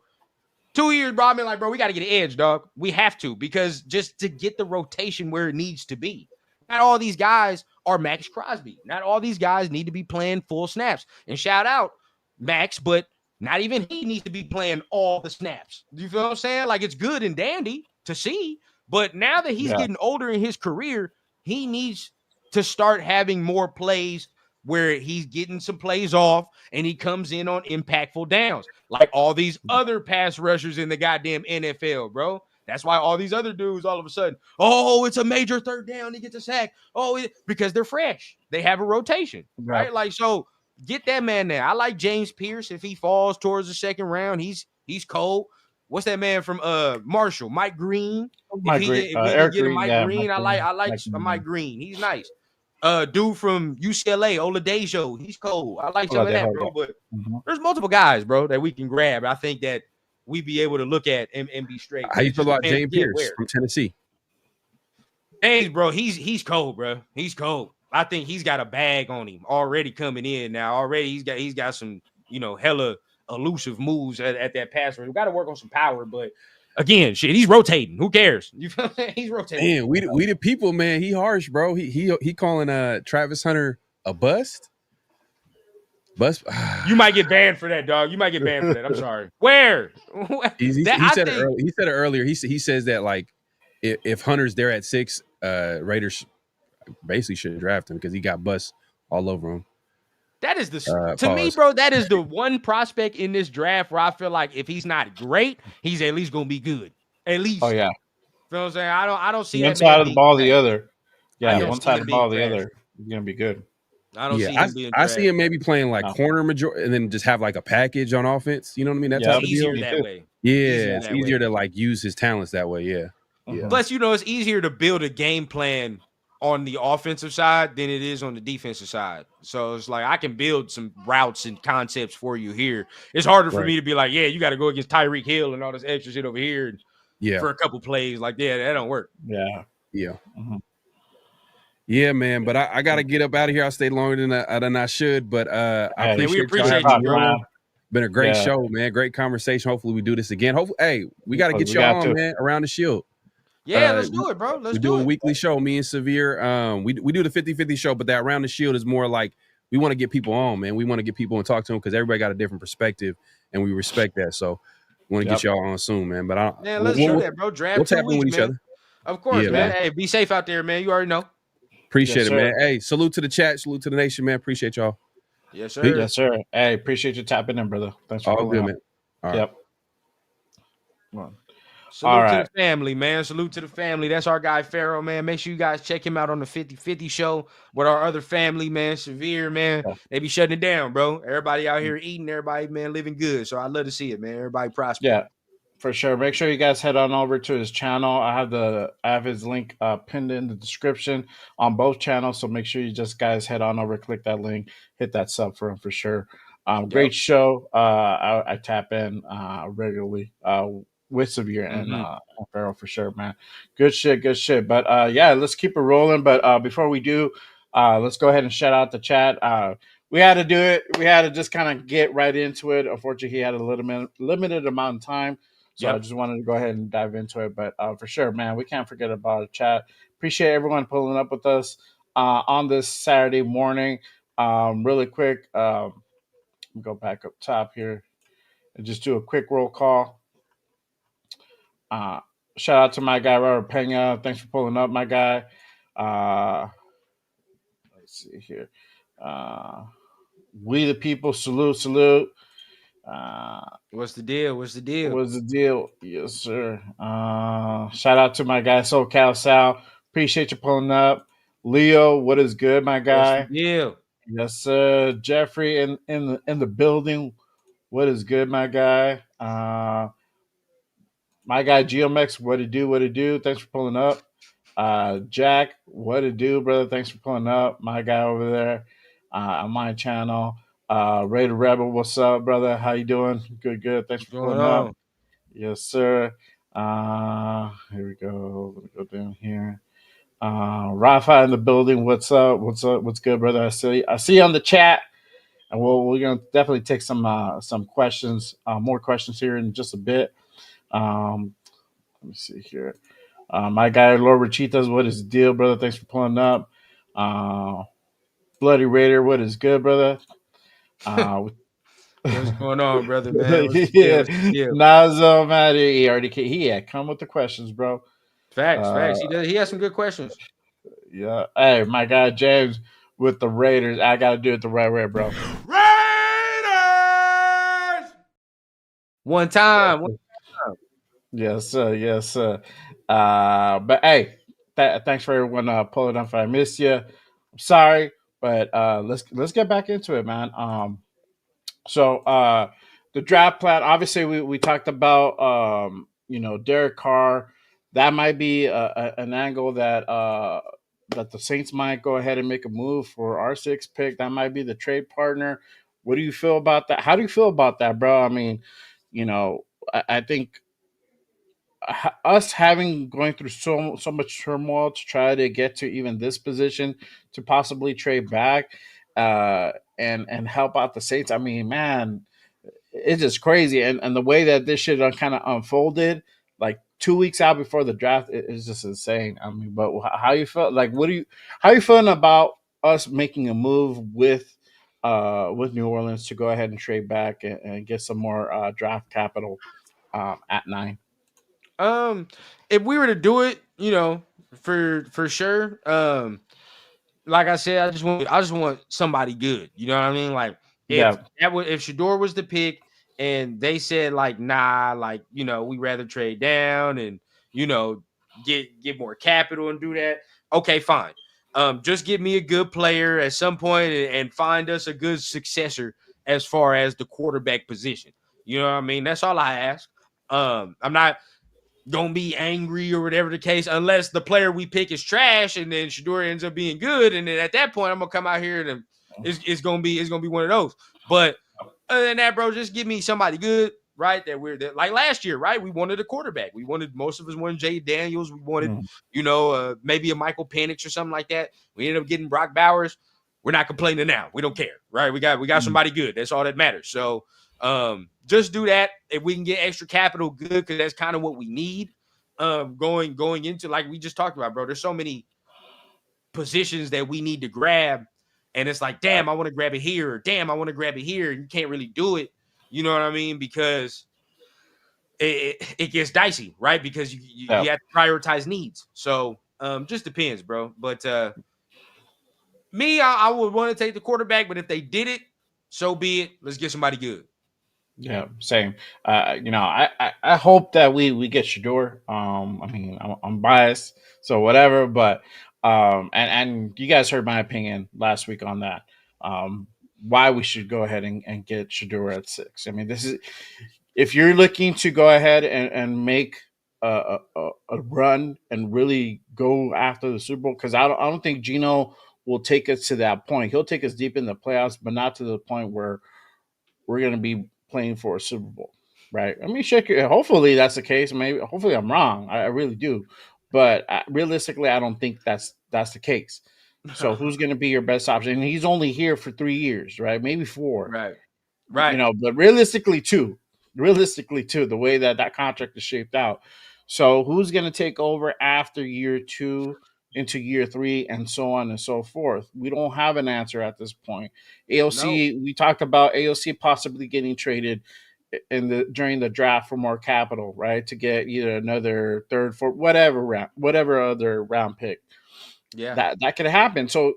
[SPEAKER 2] 2 years, bro. I've been like, bro, we got to get an edge, dog. We have to, because just to get the rotation where it needs to be. Not all these guys are Max Crosby. Not all these guys need to be playing full snaps. And shout out Max, but not even he needs to be playing all the snaps. You feel what I'm saying? Like, it's good and dandy to see, but now that he's getting older in his career, he needs to start having more plays where he's getting some plays off and he comes in on impactful downs like all these other pass rushers in the goddamn NFL, bro. That's why all these other dudes all of a sudden, oh, it's a major third down, he gets a sack. Oh, because they're fresh. They have a rotation, right? Like, so get that man there. I like James Pierce. If he falls towards the second round, he's cold. What's that man from Marshall? Mike Green. If we can get a Mike Green, I like Mike Green. He's nice. Dude from UCLA, Oladejo, he's cold. I like some of that, bro. But there's multiple guys, bro, that we can grab. I think that we be able to look at and be straight.
[SPEAKER 3] How you feel about James Pierce from Tennessee?
[SPEAKER 2] James, bro, he's cold, bro. He's cold. I think he's got a bag on him already coming in now. Already he's got some, hella elusive moves at that pass rush. We got to work on some power, but again, shit, he's rotating. Who cares? You feel me? He's rotating.
[SPEAKER 3] Man, we the people, man. He harsh, bro. He calling Travis Hunter a bust.
[SPEAKER 2] You might get banned for that, dog. You might get banned for that. I'm sorry. Where?
[SPEAKER 3] He said it earlier. He says that, like, if Hunter's there at 6, Raiders basically should draft him because he got busts all over him.
[SPEAKER 2] That is to me, bro, that is the one prospect in this draft where I feel like if he's not great, he's at least gonna be good. At least.
[SPEAKER 1] Oh yeah.
[SPEAKER 2] You know what I'm saying? I don't see
[SPEAKER 1] one side of the ball, the other. Yeah, one side of the ball, the other. He's gonna be good.
[SPEAKER 2] I don't see him being
[SPEAKER 3] I see him maybe playing like corner majority and then just have like a package on offense. You know what I mean? That type of deal.
[SPEAKER 2] That way.
[SPEAKER 3] Yeah, it's easier to like use his talents that way. Yeah.
[SPEAKER 2] Yeah. Plus, it's easier to build a game plan on the offensive side than it is on the defensive side. So it's like I can build some routes and concepts for you here. It's harder for me to be like, yeah, you got to go against Tyreek Hill and all this extra shit over here for a couple plays. Like, yeah, that don't work.
[SPEAKER 3] Yeah. Yeah, man. But I got to get up out of here. I stayed longer than I should. But I appreciate you, bro. Been a great show, man. Great conversation. Hopefully we do this again. Hopefully, we got to get you on, man, around the Shield.
[SPEAKER 2] Yeah, let's do it, bro. Let's do it.
[SPEAKER 3] A weekly show, me and Severe. We do the 50-50 show, but that Around the Shield is more like we want to get people on, man. We want to get people and talk to them because everybody got a different perspective, and we respect that. So we want to get y'all on soon, man. But
[SPEAKER 2] let's do that, bro. Draft
[SPEAKER 3] we'll tap in with each other.
[SPEAKER 2] Of course, man. Hey, be safe out there, man. You already know.
[SPEAKER 3] Appreciate it, man. Hey, salute to the chat. Salute to the nation, man. Appreciate y'all.
[SPEAKER 2] Yes, sir.
[SPEAKER 1] Yes, sir. Hey, appreciate you tapping in, brother. Thanks for
[SPEAKER 3] calling, man. All right.
[SPEAKER 1] Yep.
[SPEAKER 2] Salute to the family, man. Salute to the family. That's our guy, Pharaoh, man. Make sure you guys check him out on the 50-50 show with our other family, man. Severe, man. They be shutting it down, bro. Everybody out here eating, everybody, man, living good. So I love to see it, man. Everybody prosper.
[SPEAKER 1] Yeah, for sure. Make sure you guys head on over to his channel. I have his link pinned in the description on both channels. So make sure you just guys head on over, click that link, hit that sub for him for sure. Great show. I tap in regularly with Severe and Pharaoh for sure, man. Good shit. But let's keep it rolling. But before we do, let's go ahead and shout out the chat. We had to do it. We had to just kind of get right into it. Unfortunately, he had a limited amount of time. So I just wanted to go ahead and dive into it. But for sure, man, we can't forget about the chat. Appreciate everyone pulling up with us on this Saturday morning. Really quick, go back up top here and just do a quick roll call. Shout out to my guy, Robert Pena. Thanks for pulling up, my guy. Let's see here. We the people, salute.
[SPEAKER 2] What's the deal?
[SPEAKER 1] Yes, sir. Shout out to my guy, SoCal Sal. Appreciate you pulling up. Leo, what is good, my guy?
[SPEAKER 2] What's the deal?
[SPEAKER 1] Yes, sir. Jeffrey in the building. What is good, my guy? My guy GeoMex, what it do? Thanks for pulling up. Jack, what it do, brother? Thanks for pulling up. My guy over there on my channel. Raider Rebel, what's up, brother? How you doing? Good. Thanks for pulling up. Yes, sir. Here we go. Let me go down here. Rafa in the building. What's up? What's good, brother? I see you on the chat. And we're gonna definitely take some questions, more questions here in just a bit. Let me see here. My guy Lord Richitas, what is the deal, brother? Thanks for pulling up. Uh, Bloody Raider, what is good, brother? Uh,
[SPEAKER 2] What's going on, brother, man? What's the deal?
[SPEAKER 1] yeah,
[SPEAKER 2] What's the deal?
[SPEAKER 1] Nazo matter. He had come with the questions, bro.
[SPEAKER 2] Facts,
[SPEAKER 1] Uh,
[SPEAKER 2] facts. He does. He has some good questions.
[SPEAKER 1] yeah. Hey, my guy James with the Raiders. I gotta do it the right way, bro.
[SPEAKER 2] Raiders! One time.
[SPEAKER 1] Yes, sir. Yes, sir. But hey, thanks for everyone pulling up. If I missed you, I'm sorry, but let's get back into it, man. So the draft plan. Obviously, we talked about Derek Carr. That might be an angle that the Saints might go ahead and make a move for our sixth pick. That might be the trade partner. What do you feel about that? How do you feel about that, bro? I mean, I think us having going through so much turmoil to try to get to even this position to possibly trade back and help out the Saints. I mean, man, it's just crazy, and the way that this shit kind of unfolded, like 2 weeks out before the draft, is just insane. I mean, but how you felt? Like, how you feeling about us making a move with New Orleans to go ahead and trade back and get some more draft capital at 9?
[SPEAKER 2] If we were to do it, for sure. Like I said, I just want somebody good. You know what I mean? Like
[SPEAKER 1] Yeah.
[SPEAKER 2] if Shedeur was the pick and they said like nah, like we rather trade down and you know get more capital and do that. Okay, fine. Just give me a good player at some point and find us a good successor as far as the quarterback position. You know what I mean? That's all I ask. I'm not gonna be angry or whatever the case, unless the player we pick is trash and then Shedeur ends up being good, and then at that point I'm gonna come out here and it's gonna be one of those. But other than that, bro, just give me somebody good, right? That like last year, right? We wanted a quarterback. Most of us wanted Jay Daniels. We wanted,
[SPEAKER 1] Mm.
[SPEAKER 2] maybe a Michael Penix or something like that. We ended up getting Brock Bowers. We're not complaining now. We don't care, right? We got somebody good. That's all that matters. So just do that. If we can get extra capital, good, because that's kind of what we need. Going into, like we just talked about, bro. There's so many positions that we need to grab, and it's like, damn, I want to grab it here, or damn, I want to grab it here. You can't really do it. You know what I mean? Because it gets dicey, right? Because
[SPEAKER 1] Yeah.
[SPEAKER 2] you have to prioritize needs. So just depends, bro. But I would want to take the quarterback, but if they did it, so be it. Let's get somebody good.
[SPEAKER 1] Yeah, same. I hope that we get Shador. I mean, I'm biased, so whatever. But and you guys heard my opinion last week on that. Why we should go ahead and get Shador at 6. I mean, this is if you're looking to go ahead and make a run and really go after the Super Bowl, because I don't think Gino will take us to that point. He'll take us deep in the playoffs, but not to the point where we're going to be playing for a Super Bowl, right? I mean, hopefully that's the case. Maybe, hopefully I'm wrong. I really do, but realistically, I don't think that's the case. So who's going to be your best option? And he's only here for 3 years, right? Maybe 4.
[SPEAKER 2] Right. Right.
[SPEAKER 1] But realistically, 2. Realistically, 2. The way that contract is shaped out. So who's going to take over after year 2 into year 3 and so on and so forth? We don't have an answer at this point.
[SPEAKER 2] No.
[SPEAKER 1] AOC, we talked about AOC possibly getting traded during the draft for more capital, right? To get either another third, fourth, whatever other round pick.
[SPEAKER 2] Yeah.
[SPEAKER 1] That could happen. So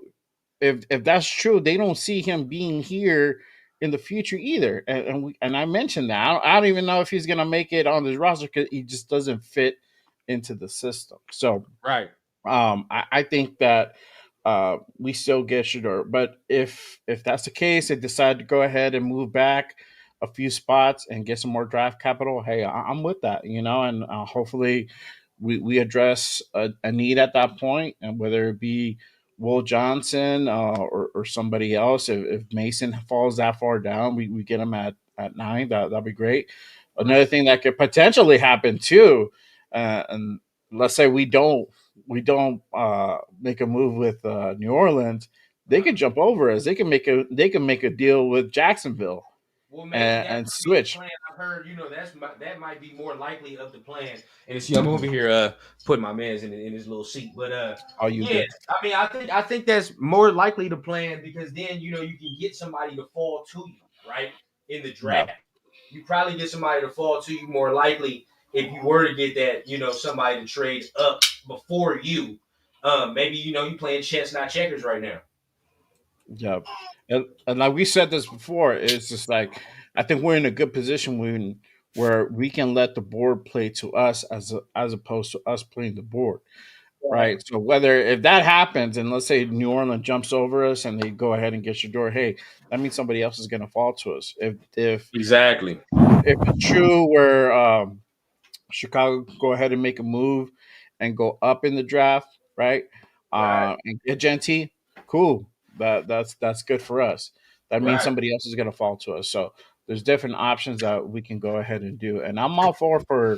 [SPEAKER 1] if that's true, they don't see him being here in the future either. And I mentioned that I don't even know if he's gonna make it on this roster because he just doesn't fit into the system. So
[SPEAKER 2] Right.
[SPEAKER 1] I think that we still get Shador, but if that's the case, they decide to go ahead and move back a few spots and get some more draft capital. Hey, I'm with that, and hopefully we address a need at that point, and whether it be Will Johnson or somebody else. If Mason falls that far down, we get him at 9. That'd be great. Another
[SPEAKER 2] Right.
[SPEAKER 1] thing that could potentially happen too, and let's say we don't make a move with New Orleans, they could jump over us. They can make a deal with Jacksonville,
[SPEAKER 2] Well, maybe that
[SPEAKER 1] and
[SPEAKER 2] might be the
[SPEAKER 1] switch.
[SPEAKER 2] plan. I've heard, that might be more likely of the plan. And see, I'm over here putting my man's in his little seat. But
[SPEAKER 1] Are you
[SPEAKER 2] yeah,
[SPEAKER 1] good?
[SPEAKER 2] I mean, I think that's more likely the plan because then you can get somebody to fall to you, right? In the
[SPEAKER 1] Yeah.
[SPEAKER 2] draft. You probably get somebody to fall to you more likely if you were to get that, somebody to trade up before you. Maybe you playing chess, not checkers right now.
[SPEAKER 1] Yeah. And like we said this before, it's just like I think we're in a good position where we can let the board play to us as opposed to us playing the board.
[SPEAKER 2] Right.
[SPEAKER 1] Right. So whether if that happens and let's say New Orleans jumps over us and they go ahead and get Shedeur, hey, that means somebody else is gonna fall to us.
[SPEAKER 2] Exactly.
[SPEAKER 1] If it's true where Chicago go ahead and make a move and go up in the draft, right?
[SPEAKER 2] Right.
[SPEAKER 1] And get Genty, cool. That's good for us. That means
[SPEAKER 2] Right.
[SPEAKER 1] somebody else is going to fall to us. So there's different options that we can go ahead and do. And I'm all for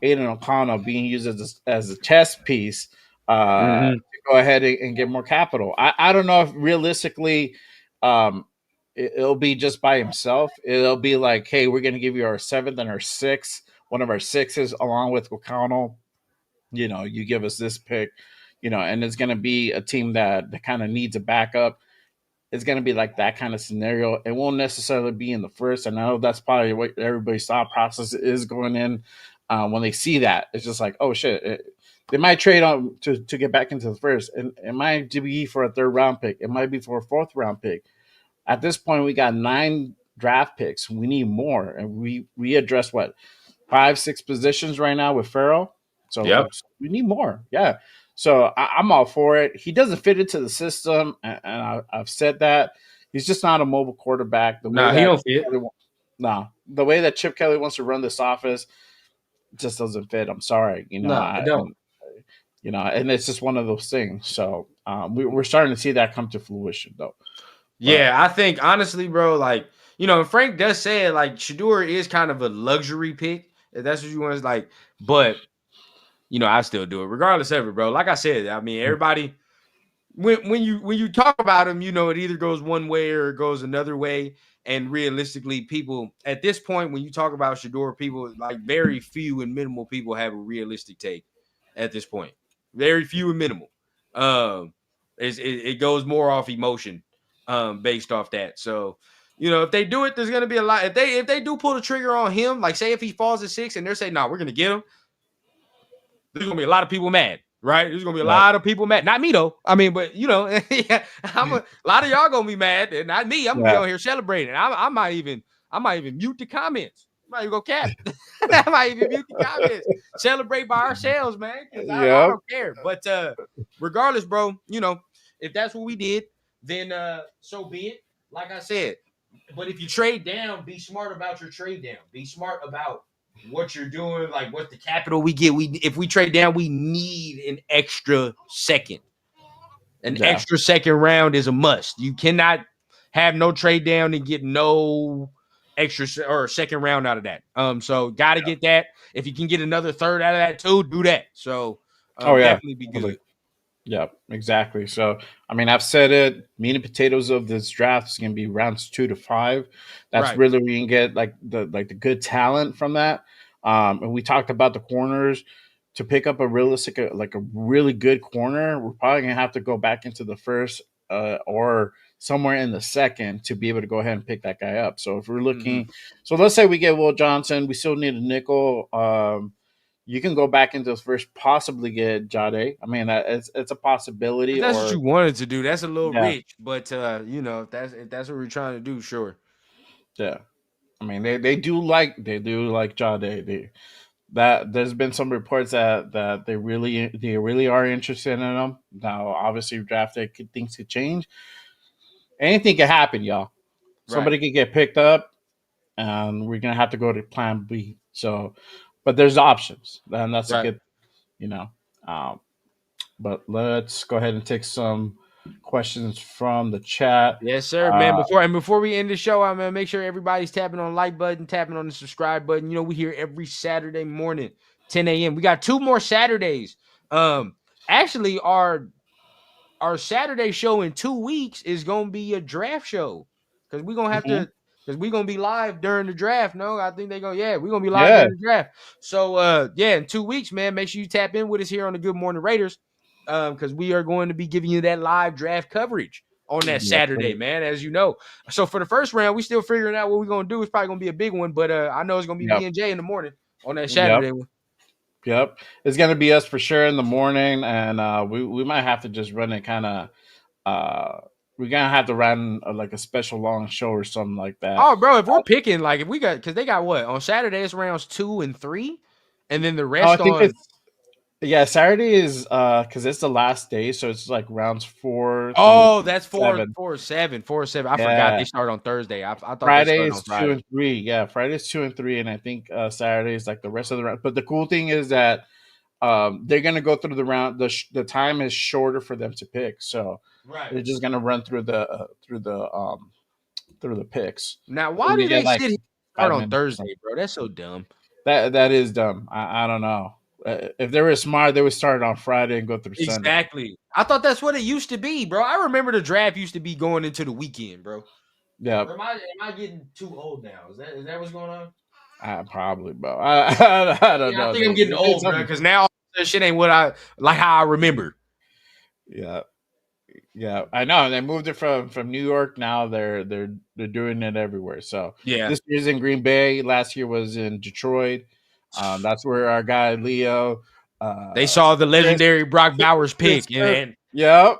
[SPEAKER 1] Aidan O'Connell being used as a chess piece to go ahead and get more capital. I don't know if realistically it'll be just by himself. It'll be like, hey, we're going to give you our seventh and our sixth, one of our sixes, along with O'Connell. You give us this pick, and it's going to be a team that kind of needs a backup. It's going to be like that kind of scenario. It won't necessarily be in the first. And I know that's probably what everybody's thought process is going in when they see that. It's just like, oh, shit. They might trade on to get back into the first. And it might be for a third round pick. It might be for a fourth round pick. At this point, we got 9 draft picks. We need more. And we address what? 5, 6 positions right now with Farrell.
[SPEAKER 2] Yep.
[SPEAKER 1] So we need more. Yeah. So I'm all for it. He doesn't fit into the system, and I've said that he's just not a mobile quarterback. The way
[SPEAKER 2] Nah, he
[SPEAKER 1] that
[SPEAKER 2] don't fit.
[SPEAKER 1] the way that Chip Kelly wants to run this office just doesn't fit. I'm sorry,
[SPEAKER 2] No, it don't.
[SPEAKER 1] and it's just one of those things. So we're starting to see that come to fruition, though. But
[SPEAKER 2] Yeah, I think honestly, bro, like, Frank does say it, like Shedeur is kind of a luxury pick, if that's what you want. Like, but I still do it regardless of it, bro. Like I said, I mean, everybody when you talk about him, it either goes one way or it goes another way. And realistically, people at this point, when you talk about Shedeur, people like very few and minimal people have a realistic take at this point. Very few and minimal. Um, it goes more off emotion, based off that. So, if they do it, there's gonna be a lot. If they do pull the trigger on him, like say if he falls at 6 and they're saying, "No, we're gonna get him," there's gonna be a lot of people mad, right? There's gonna be a
[SPEAKER 1] yeah,
[SPEAKER 2] lot of people mad. Not me though. I mean, but yeah, a lot of y'all gonna be mad, and not me. I'm gonna be
[SPEAKER 1] yeah,
[SPEAKER 2] on here celebrating. I might even mute the comments. I might even go cap. I might even mute the comments. Celebrate by ourselves, man, because I
[SPEAKER 1] yeah,
[SPEAKER 2] don't care. But regardless, bro, if that's what we did, then so be it. Like I said, but if you trade down, be smart about your trade down. Be smart about what you're doing, like what the capital we get. If we trade down, we need an extra second. An
[SPEAKER 1] yeah,
[SPEAKER 2] extra second round is a must. You cannot have no trade down and get no extra or second round out of that. So got to get that. If you can get another third out of that too, do that. So
[SPEAKER 1] oh yeah,
[SPEAKER 2] definitely be
[SPEAKER 1] totally.
[SPEAKER 2] good.
[SPEAKER 1] Yeah, exactly. So, I mean, I've said it. Meat and potatoes of this draft is going to be rounds 2 to 5. That's
[SPEAKER 2] Right.
[SPEAKER 1] really where you can get the good talent from that. And we talked about the corners to pick up a realistic, like a really good corner. We're probably going to have to go back into the first or somewhere in the second to be able to go ahead and pick that guy up. So if we're
[SPEAKER 2] Mm-hmm.
[SPEAKER 1] looking, so let's say we get Will Johnson, we still need a nickel. You can go back into the first, possibly get Jade. I mean, it's a
[SPEAKER 2] If
[SPEAKER 1] possibility.
[SPEAKER 2] that's what
[SPEAKER 1] Or
[SPEAKER 2] you wanted to do, that's a little
[SPEAKER 1] yeah,
[SPEAKER 2] rich. But if that's what we're trying to do, sure.
[SPEAKER 1] yeah. I mean, they do like Jade. That there's been some reports that they really are interested in him. Now, obviously, things could change. Anything could happen, y'all.
[SPEAKER 2] Right.
[SPEAKER 1] Somebody could get picked up, and we're gonna have to go to Plan B. So, but there's options, and that's a
[SPEAKER 2] Right.
[SPEAKER 1] good, you know. Um, But let's go ahead and take some questions from the chat.
[SPEAKER 2] Yes, sir, man.
[SPEAKER 1] Uh,
[SPEAKER 2] Before we end the show, I'm gonna make sure everybody's tapping on the like button, tapping on the subscribe button. We here every Saturday morning, 10 a.m. We got 2 more Saturdays. Actually, our Saturday show in 2 weeks is gonna be a draft show because we're gonna have
[SPEAKER 1] mhm.
[SPEAKER 2] to. because we're gonna be live during the draft. No, I think they go, yeah, we're gonna be live
[SPEAKER 1] Yeah,
[SPEAKER 2] during the draft. So yeah, in 2 weeks, man, make sure you tap in with us here on the Good Morning Raiders. Because we are going to be giving you that live draft coverage on that
[SPEAKER 1] yes,
[SPEAKER 2] Saturday,
[SPEAKER 1] sir.
[SPEAKER 2] man, as you know. So for the first round, we still figuring out what we're gonna do. It's probably gonna be a big one, but I know it's gonna be me
[SPEAKER 1] Yep,
[SPEAKER 2] and Jay in the morning on that
[SPEAKER 1] yep,
[SPEAKER 2] Saturday one.
[SPEAKER 1] yep. It's gonna be us for sure in the morning, and we might have to just run it kind of. Uh, we're gonna have to run like a special long show or something like that.
[SPEAKER 2] Oh, bro, if we're picking, like, if we got, because they got what on Saturday, it's rounds 2 and 3, and then the
[SPEAKER 1] Oh, I
[SPEAKER 2] rest
[SPEAKER 1] think
[SPEAKER 2] on.
[SPEAKER 1] it's yeah. Saturday is because it's the last day, so it's like rounds 4 through
[SPEAKER 2] Oh, that's 4,
[SPEAKER 1] 7.
[SPEAKER 2] 4 7, 4 7. I forgot they
[SPEAKER 1] Yeah,
[SPEAKER 2] start on Thursday. I thought they
[SPEAKER 1] Friday
[SPEAKER 2] started
[SPEAKER 1] is
[SPEAKER 2] on
[SPEAKER 1] 2
[SPEAKER 2] Friday.
[SPEAKER 1] and 3. Yeah, Friday is 2 and 3, and I think Saturday is like the rest of the round. But the cool thing is that they're gonna go through the round. The time is shorter for them to pick, so
[SPEAKER 2] Right.
[SPEAKER 1] they're just gonna run through the picks.
[SPEAKER 2] Now,
[SPEAKER 1] So
[SPEAKER 2] why
[SPEAKER 1] we
[SPEAKER 2] do
[SPEAKER 1] get
[SPEAKER 2] they
[SPEAKER 1] like
[SPEAKER 2] sit here and start
[SPEAKER 1] 5
[SPEAKER 2] on
[SPEAKER 1] minutes.
[SPEAKER 2] Thursday, bro? That's so dumb.
[SPEAKER 1] That is dumb. I don't know. If they were smart, they would start on Friday and go through Sunday.
[SPEAKER 2] Exactly. I thought that's what it used to be, bro. I remember the draft used to be going into the weekend, bro.
[SPEAKER 1] Yeah,
[SPEAKER 2] Or am I getting too old now? Is that what's going on?
[SPEAKER 1] probably, bro. I don't
[SPEAKER 2] Yeah, I
[SPEAKER 1] know,
[SPEAKER 2] think I'm
[SPEAKER 1] dude.
[SPEAKER 2] getting
[SPEAKER 1] It's
[SPEAKER 2] old, bro.
[SPEAKER 1] something.
[SPEAKER 2] Because now that shit ain't what I like. How I remember.
[SPEAKER 1] Yeah, yeah. I know. They moved it from New York. Now they're doing it everywhere. So
[SPEAKER 2] Yeah,
[SPEAKER 1] this year's in Green Bay. Last year was in Detroit. That's where our guy Leo,
[SPEAKER 2] they
[SPEAKER 1] uh,
[SPEAKER 2] saw the
[SPEAKER 1] Chris,
[SPEAKER 2] legendary Brock Bowers
[SPEAKER 1] Chris,
[SPEAKER 2] pick and
[SPEAKER 1] yep.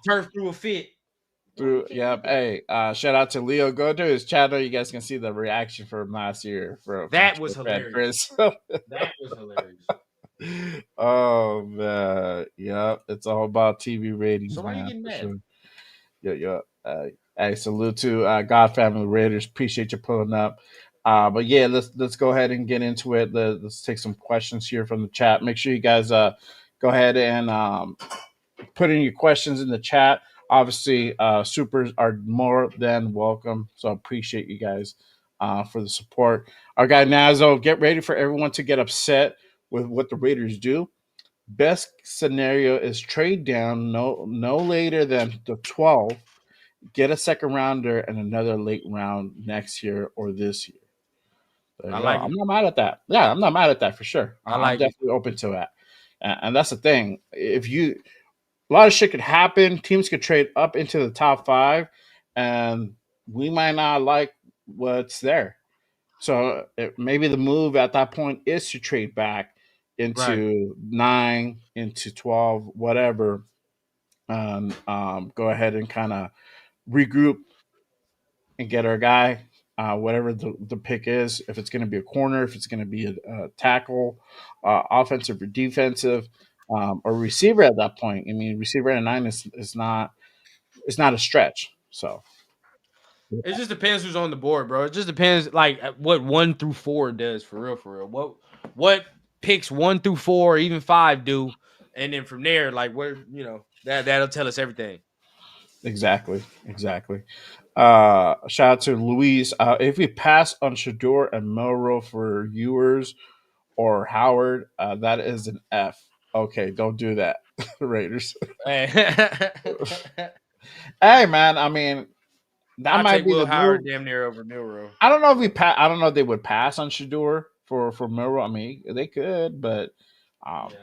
[SPEAKER 2] turf threw a fit.
[SPEAKER 1] Yep. Hey, shout out to Leo. Go to his channel. You guys can see the reaction from last year from
[SPEAKER 2] That was
[SPEAKER 1] True Fan
[SPEAKER 2] hilarious.
[SPEAKER 1] Chris.
[SPEAKER 2] That was hilarious.
[SPEAKER 1] Oh man, yeah, it's all about TV ratings,
[SPEAKER 2] So why are you
[SPEAKER 1] man,
[SPEAKER 2] getting
[SPEAKER 1] for
[SPEAKER 2] mad?
[SPEAKER 1] sure. Yeah, yeah. Hey, salute to God Family Raiders. Appreciate you pulling up. But yeah, let's go ahead and get into it. Let's take some questions here from the chat. Make sure you guys go ahead and put in your questions in the chat. Obviously, supers are more than welcome. So I appreciate you guys for the support. Our guy Nazo, get ready for everyone to get upset with what the Raiders do. Best scenario is trade down no later than the 12th, get a second rounder and another late round next year or this year. There
[SPEAKER 2] I
[SPEAKER 1] you go.
[SPEAKER 2] like
[SPEAKER 1] I'm
[SPEAKER 2] it.
[SPEAKER 1] not mad at that. Yeah, I'm not mad at that for sure.
[SPEAKER 2] I
[SPEAKER 1] I'm
[SPEAKER 2] like it.
[SPEAKER 1] definitely open to that. And that's the thing. If you a lot of shit could happen. Teams could trade up into the top 5, and we might not like what's there. So maybe the move at that point is to trade back
[SPEAKER 2] Right.
[SPEAKER 1] into 9, into 12, whatever, and go ahead and kind of regroup and get our guy, whatever the pick is. If it's going to be a corner, if it's going to be a tackle, offensive or defensive, or receiver at that point. I mean, receiver at 9 is not it's not a stretch. So
[SPEAKER 2] It just depends who's on the board, bro. It just depends, like what 1 through 4 does for real, for real. What picks 1 through 4, or even 5 do, and then from there, like where that'll tell us everything.
[SPEAKER 1] exactly. Shout out to Luis. If we pass on Shedeur and Melro for Ewers or Howard, that is an F. Okay, don't do that, Raiders.
[SPEAKER 2] Hey.
[SPEAKER 1] Hey, man. I mean, that
[SPEAKER 2] I'll
[SPEAKER 1] might
[SPEAKER 2] take
[SPEAKER 1] be
[SPEAKER 2] Will
[SPEAKER 1] the move.
[SPEAKER 2] Howard damn near over Milrow.
[SPEAKER 1] I don't know if I don't know if they would pass on Shador for Miro. I mean, they could, but um,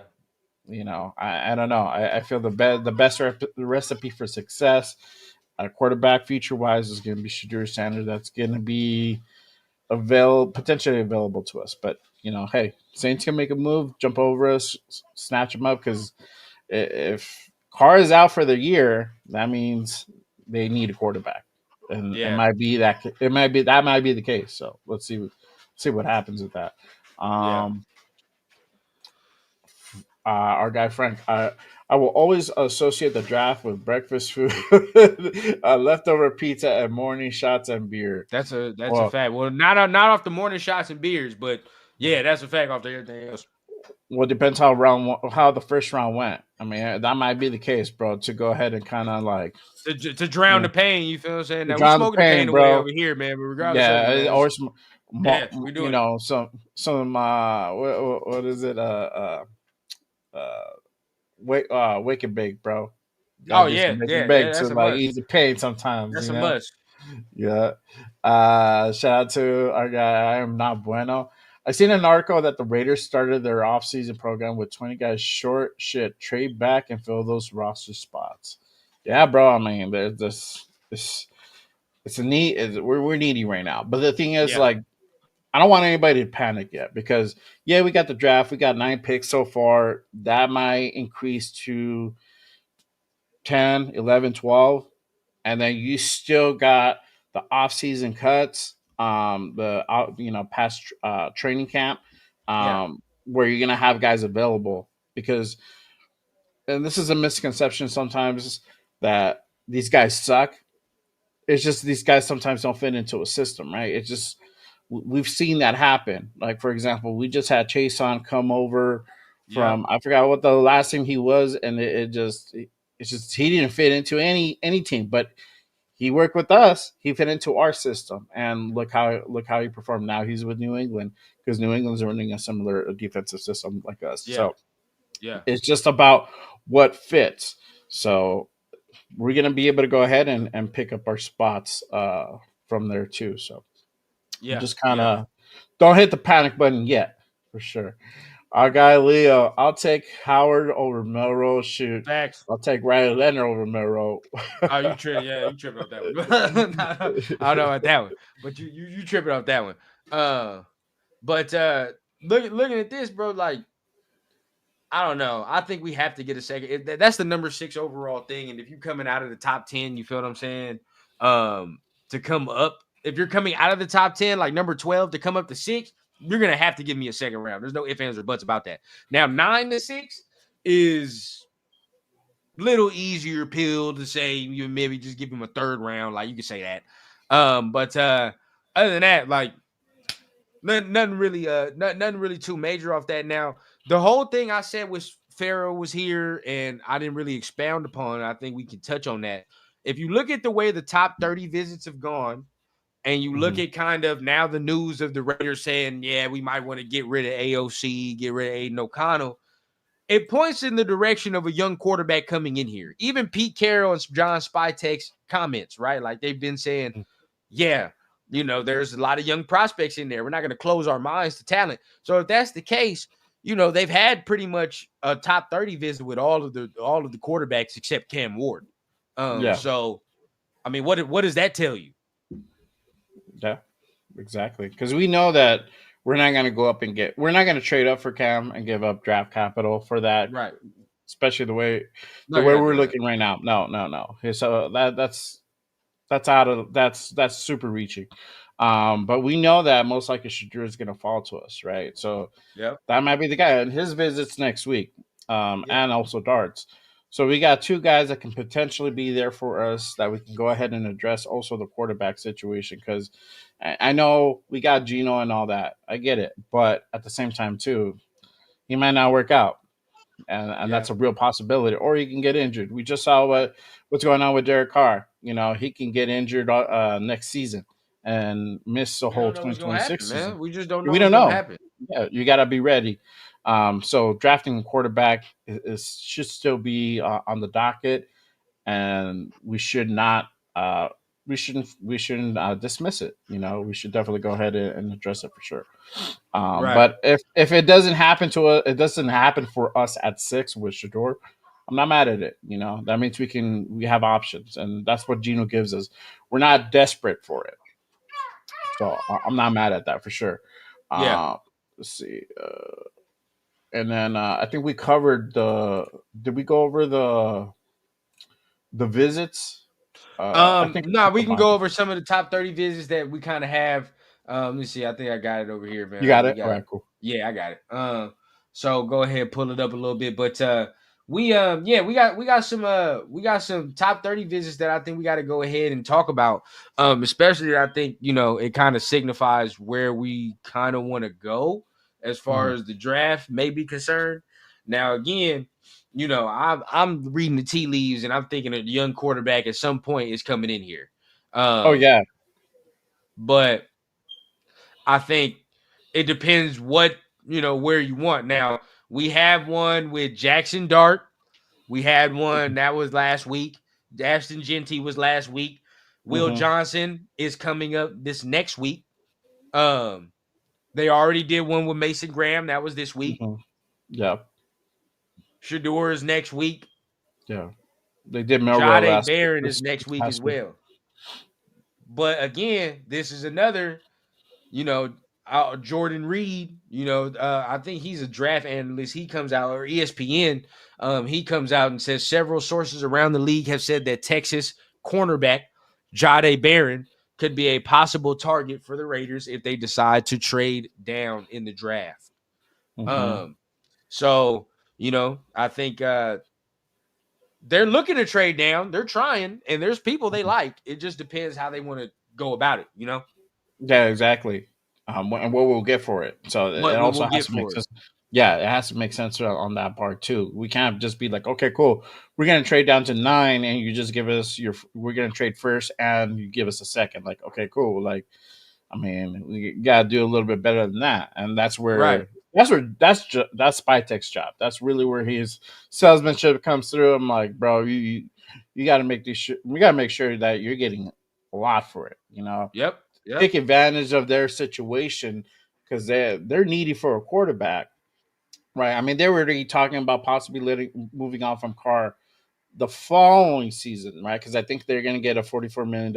[SPEAKER 2] Yeah.
[SPEAKER 1] I don't know. I feel the best recipe for success, quarterback feature wise, is going to be Shedeur Sanders. That's going to be potentially available to us. But hey, Saints can make a move, jump over us, snatch them up. Because if Carr is out for the year, that means they need a quarterback, and it
[SPEAKER 2] Yeah.
[SPEAKER 1] might be that might be the case. So let's see what happens with that.
[SPEAKER 2] Yeah.
[SPEAKER 1] Our guy Frank, I will always associate the draft with breakfast food, leftover pizza, and morning shots and beer.
[SPEAKER 2] That's a
[SPEAKER 1] Well,
[SPEAKER 2] fact. Well, not off the morning shots and beers, but yeah, that's a fact off everything else.
[SPEAKER 1] well, depends how the first round went. I mean, that might be the case, bro. To go ahead and kind of like
[SPEAKER 2] To drown the pain, you feel what I'm saying? Now we
[SPEAKER 1] drown the
[SPEAKER 2] smoking the
[SPEAKER 1] pain,
[SPEAKER 2] pain away
[SPEAKER 1] bro.
[SPEAKER 2] over here, man. But regardless of it,
[SPEAKER 1] Yeah,
[SPEAKER 2] man,
[SPEAKER 1] or some,
[SPEAKER 2] yeah, we doing it.
[SPEAKER 1] some what is it? Wake and bake, bro. Gotta
[SPEAKER 2] Oh
[SPEAKER 1] get some
[SPEAKER 2] yeah,
[SPEAKER 1] wake and
[SPEAKER 2] yeah,
[SPEAKER 1] bake to
[SPEAKER 2] that's a
[SPEAKER 1] like
[SPEAKER 2] must.
[SPEAKER 1] ease the pain sometimes,
[SPEAKER 2] That's a must.
[SPEAKER 1] Yeah. Shout out to our guy. I am not bueno. I seen an article that the Raiders started their offseason program with 20 guys short. Shit, trade back and fill those roster spots. Yeah, bro. I mean, there's this. It's a need. We're needy right now. But the thing is,
[SPEAKER 2] Yeah,
[SPEAKER 1] like, I don't want anybody to panic yet because yeah, we got the draft. We got 9 picks so far. That might increase to 10, 11, 12, and then you still got the off-season cuts, past training camp,
[SPEAKER 2] yeah,
[SPEAKER 1] where you're gonna have guys available because, and this is a misconception sometimes that these guys suck. It's just these guys sometimes don't fit into a system, right? It's just we've seen that happen. Like for example, we just had Chase on come over
[SPEAKER 2] yeah,
[SPEAKER 1] from I forgot what the last team he was, and it's just he didn't fit into any team, but he worked with us. He fit into our system, and look how he performed. Now he's with New England because New England's running a similar defensive system like us.
[SPEAKER 2] yeah,
[SPEAKER 1] So
[SPEAKER 2] yeah,
[SPEAKER 1] it's just about what fits. So we're gonna be able to go ahead and pick up our spots from there too. So
[SPEAKER 2] yeah,
[SPEAKER 1] just kind
[SPEAKER 2] yeah.
[SPEAKER 1] of don't hit the panic button yet, for sure. Our guy Leo, I'll take Howard over Melrose. Shoot,
[SPEAKER 2] Facts.
[SPEAKER 1] I'll take Riley Leonard over Melrose.
[SPEAKER 2] Oh, you tripping? Yeah, you tripping off that one. I don't know about that one, but you tripping off that one. But looking at this, bro, like I don't know. I think we have to get a second. That's the number 6 overall thing, and if you coming out of the top 10, you feel what I'm saying? To come up, if you're coming out of the top 10, like number 12, to come up to 6, you're gonna have to give me a second round. There's no ifs, ands, or buts about that. Now 9 to 6 is little easier pill to say. You maybe just give him a third round, like you could say that. But other than that, like nothing really, nothing really too major off that. Now, the whole thing I said was Pharaoh was here, and I didn't really expound upon it. I think we can touch on that. If you look at the way the top 30 visits have gone, and you look
[SPEAKER 1] Mhm.
[SPEAKER 2] at kind of now the news of the Raiders saying, yeah, we might want to get rid of AOC, get rid of Aidan O'Connell, it points in the direction of a young quarterback coming in here. Even Pete Carroll and John Spytek's comments, right? Like they've been saying, yeah, there's a lot of young prospects in there. We're not going to close our minds to talent. So if that's the case, they've had pretty much a top 30 visit with all of the quarterbacks except Cam Ward.
[SPEAKER 1] Yeah,
[SPEAKER 2] So I mean, what does that tell you?
[SPEAKER 1] yeah, exactly. Because we know that we're not going to go up and we're not going to trade up for Cam and give up draft capital for that,
[SPEAKER 2] Right.
[SPEAKER 1] especially the way
[SPEAKER 2] No, you're not
[SPEAKER 1] we're
[SPEAKER 2] doing that.
[SPEAKER 1] looking right now. No, no, no. So that's super reaching. But we know that most likely Shedeur is going to fall to us, right? So
[SPEAKER 2] Yep.
[SPEAKER 1] that might be the guy. And his visits next week,
[SPEAKER 2] Yeah.
[SPEAKER 1] and also darts. So we got two guys that can potentially be there for us that we can go ahead and address also the quarterback situation because I know we got Gino and all that. I get it. But at the same time, too, he might not work out. And
[SPEAKER 2] Yeah.
[SPEAKER 1] that's a real possibility. Or he can get injured. We just saw
[SPEAKER 2] Right.
[SPEAKER 1] what's going on with Derek Carr. He can get injured next season and miss the
[SPEAKER 2] We
[SPEAKER 1] whole
[SPEAKER 2] don't know what's gonna happen,
[SPEAKER 1] 2026 season.
[SPEAKER 2] man. We just don't know
[SPEAKER 1] We
[SPEAKER 2] what's
[SPEAKER 1] don't
[SPEAKER 2] gonna
[SPEAKER 1] know.
[SPEAKER 2] happen.
[SPEAKER 1] Yeah, you got to be ready. So drafting a quarterback should still be on the docket, and we should not. We shouldn't dismiss it. We should definitely go ahead and address it for sure.
[SPEAKER 2] Right.
[SPEAKER 1] But if it doesn't happen to us, it doesn't happen for us at 6 with Shador. I'm not mad at it. That means we have options, and that's what Gino gives us. We're not desperate for it, so I'm not mad at that for sure.
[SPEAKER 2] Yeah.
[SPEAKER 1] Let's see, and then I think we covered the. Did we go over the visits? I think we
[SPEAKER 2] No,
[SPEAKER 1] talked
[SPEAKER 2] we can
[SPEAKER 1] about
[SPEAKER 2] go
[SPEAKER 1] it.
[SPEAKER 2] over some of the top 30 visits that we kind of have. Let me see. I think I got it over here,
[SPEAKER 1] You
[SPEAKER 2] man.
[SPEAKER 1] got
[SPEAKER 2] We
[SPEAKER 1] it. All
[SPEAKER 2] got,
[SPEAKER 1] right, cool.
[SPEAKER 2] yeah, I got it. So go ahead, pull it up a little bit. But yeah, we got some top 30 visits that I think we got to go ahead and talk about. Especially I think, it kind of signifies where we kind of want to go as far
[SPEAKER 1] Mhm.
[SPEAKER 2] as the draft may be concerned. Now, again, I'm reading the tea leaves and I'm thinking a young quarterback at some point is coming in here.
[SPEAKER 1] Oh
[SPEAKER 2] Um,
[SPEAKER 1] yeah.
[SPEAKER 2] but I think it depends where you want. Now, we have one with Jackson Dart. We had one that was last week. Ashton Genty was last week. Will Johnson is coming up this next week. They already did one with Mason Graham. That was this week.
[SPEAKER 1] Yeah.
[SPEAKER 2] Shedeur is next week.
[SPEAKER 1] Yeah. They did Melrose
[SPEAKER 2] Jade Barron is next week as well. But again, this is another, Jordan Reed, I think he's a draft analyst. He comes out, or ESPN, he comes out and says several sources around the league have said that Texas cornerback Jade Barron could be a possible target for the Raiders if they decide to trade down in the draft. So, I think they're looking to trade down. They're trying, and there's people they like. It just depends how they want to go about it,
[SPEAKER 1] Yeah, exactly. And what we'll get for it. So it
[SPEAKER 2] What
[SPEAKER 1] also
[SPEAKER 2] we'll
[SPEAKER 1] has
[SPEAKER 2] get
[SPEAKER 1] to make
[SPEAKER 2] for it.
[SPEAKER 1] sense. Yeah, it has to make sense on that part too. We can't just be like, okay, cool, we're gonna trade down to 9, and you just give us we're gonna trade first, and you give us a second. Like, okay, cool. Like, I mean, we gotta do a little bit better than that, and that's
[SPEAKER 2] Right.
[SPEAKER 1] that's Spytek's job. That's really where his salesmanship comes through. I'm like, bro, you got to make we got to make sure that you're getting a lot for it.
[SPEAKER 2] Yep.
[SPEAKER 1] Take advantage of their situation because they're needy for a quarterback, right? I mean, they were already talking about possibly moving on from Carr the following season, right? Because I think they're going to get a $44 million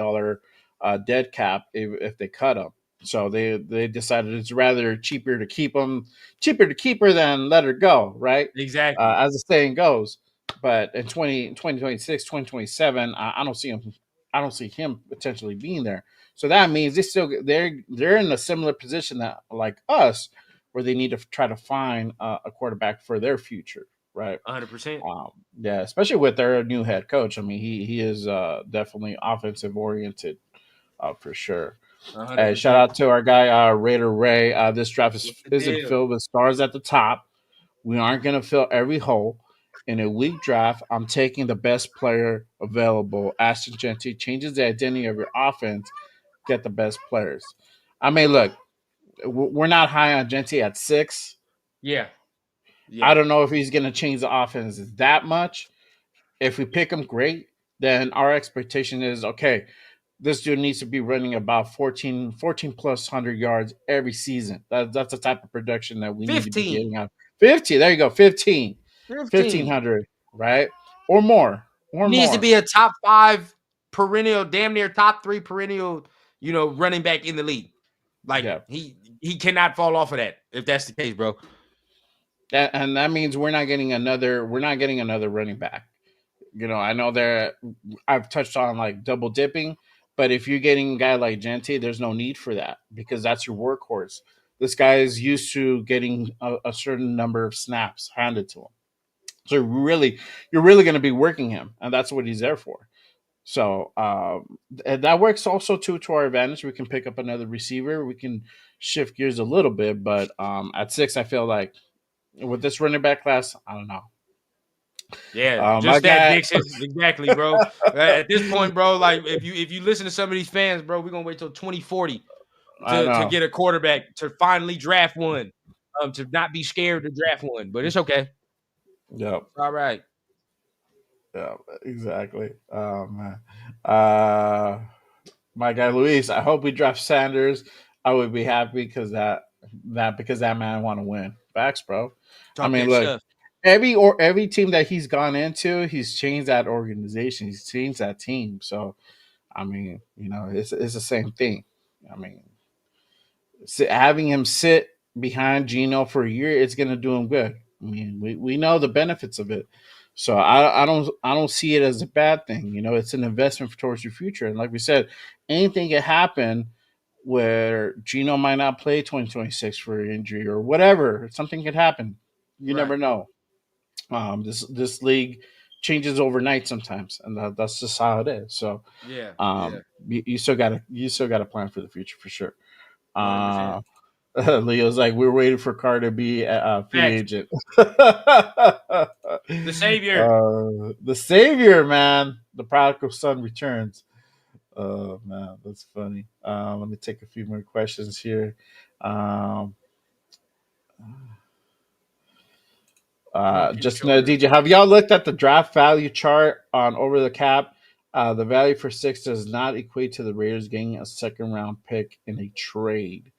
[SPEAKER 1] dead cap if they cut him. So they decided it's rather cheaper to keep her than let her go, right?
[SPEAKER 2] Exactly.
[SPEAKER 1] As the saying goes. But in 2026, 2027, I don't see him. I don't see him potentially being there. So that means they're in a similar position that like us, where they need to try to find a quarterback for their future, right?
[SPEAKER 2] 100%.
[SPEAKER 1] Yeah, especially with their new head coach. I mean, he is definitely offensive oriented, for sure. Hey,
[SPEAKER 2] 100%.
[SPEAKER 1] shout out to our guy Raider Ray. This draft
[SPEAKER 2] What's the
[SPEAKER 1] isn't
[SPEAKER 2] deal?
[SPEAKER 1] filled with stars at the top. We aren't going to fill every hole. In a weak draft, I'm taking the best player available. Ashton Genty changes the identity of your offense. Get the best players. I mean, look, we're not high on Genty at 6.
[SPEAKER 2] Yeah.
[SPEAKER 1] I don't know if he's going to change the offense that much. If we pick him, great. Then our expectation is, okay, this dude needs to be running about 14 plus 100 yards every season. That's the type of production that we need to be
[SPEAKER 2] 15.
[SPEAKER 1] getting out. 50, there you go, 15.
[SPEAKER 2] 15.
[SPEAKER 1] 1,500, right? Or more.
[SPEAKER 2] He needs to be a top 5 perennial, damn near top 3 perennial, running back in the league. Like,
[SPEAKER 1] Yeah.
[SPEAKER 2] he cannot fall off of that if that's the case, bro.
[SPEAKER 1] And that means we're not getting another running back. I know I've touched on like double dipping, but if you're getting a guy like Genty, there's no need for that because that's your workhorse. This guy is used to getting a certain number of snaps handed to him. So you're really going to be working him, and that's what he's there for. So and that works also too to our advantage. We can pick up another receiver. We can shift gears a little bit, but at 6, I feel like with this running back class, I don't know.
[SPEAKER 2] Yeah, just that, Dixon. Exactly, bro. At this point, bro, like if you listen to some of these fans, bro, we're gonna wait till 2040 to get a quarterback, to finally draft one. To not be scared to draft one, but it's okay.
[SPEAKER 1] Yep.
[SPEAKER 2] All right.
[SPEAKER 1] Yeah, exactly. Man. My guy Luis, I hope we draft Sanders. I would be happy because that man want to win. Facts, bro.
[SPEAKER 2] Talk that stuff.
[SPEAKER 1] Every team that he's gone into, he's changed that organization. He's changed that team. So, I mean, it's the same thing. I mean, having him sit behind Gino for a year, it's gonna do him good. I mean, we know the benefits of it. So I don't see it as a bad thing. It's an investment towards your future. And like we said, anything can happen where Gino might not play 2026 for injury or whatever. Something could happen. You never know. This league changes overnight sometimes, and that's just how it is. So you still gotta plan for the future for sure.
[SPEAKER 2] 100%.
[SPEAKER 1] Leo's like, we're waiting for Carr to be a free agent.
[SPEAKER 2] The savior.
[SPEAKER 1] The savior, man. The prodigal son returns. Oh, man, that's funny. Let me take a few more questions here. Just
[SPEAKER 2] shorter.
[SPEAKER 1] DJ, have y'all looked at the draft value chart on Over the Cap? The value for 6 does not equate to the Raiders getting a second round pick in a trade.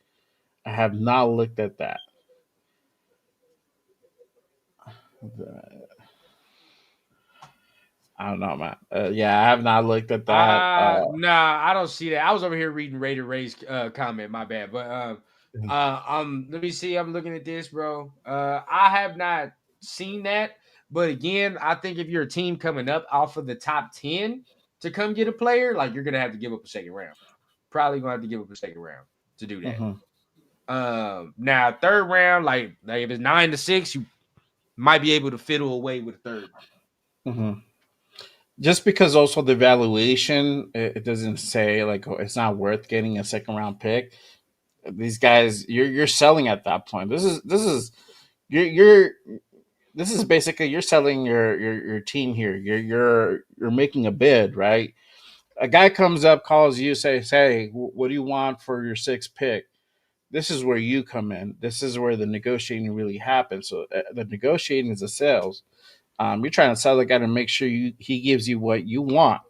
[SPEAKER 1] I have not looked at that. I don't know, man. Yeah, I have not looked at that.
[SPEAKER 2] Nah, I don't see that. I was over here reading Raider Ray's comment. My bad. But let me see. I'm looking at this, bro. I have not seen that. But again, I think if you're a team coming up off of the top 10 to come get a player, like you're gonna have to give up a second round. Probably gonna have to give up a second round to do that.
[SPEAKER 1] Mm-hmm.
[SPEAKER 2] Now third round, like if it's 9-6, you might be able to fiddle away with a third.
[SPEAKER 1] Mm-hmm. Just because also the valuation, it doesn't say like it's not worth getting a second round pick. These guys, you're selling at that point. You're this is basically you're selling your team here. You're making a bid, right? A guy comes up, calls you, says, "Hey, what do you want for your sixth pick?" This is where you come in. This is where the negotiating really happens. So the negotiating is the sales. You're trying to sell the guy to make sure he gives you what you want.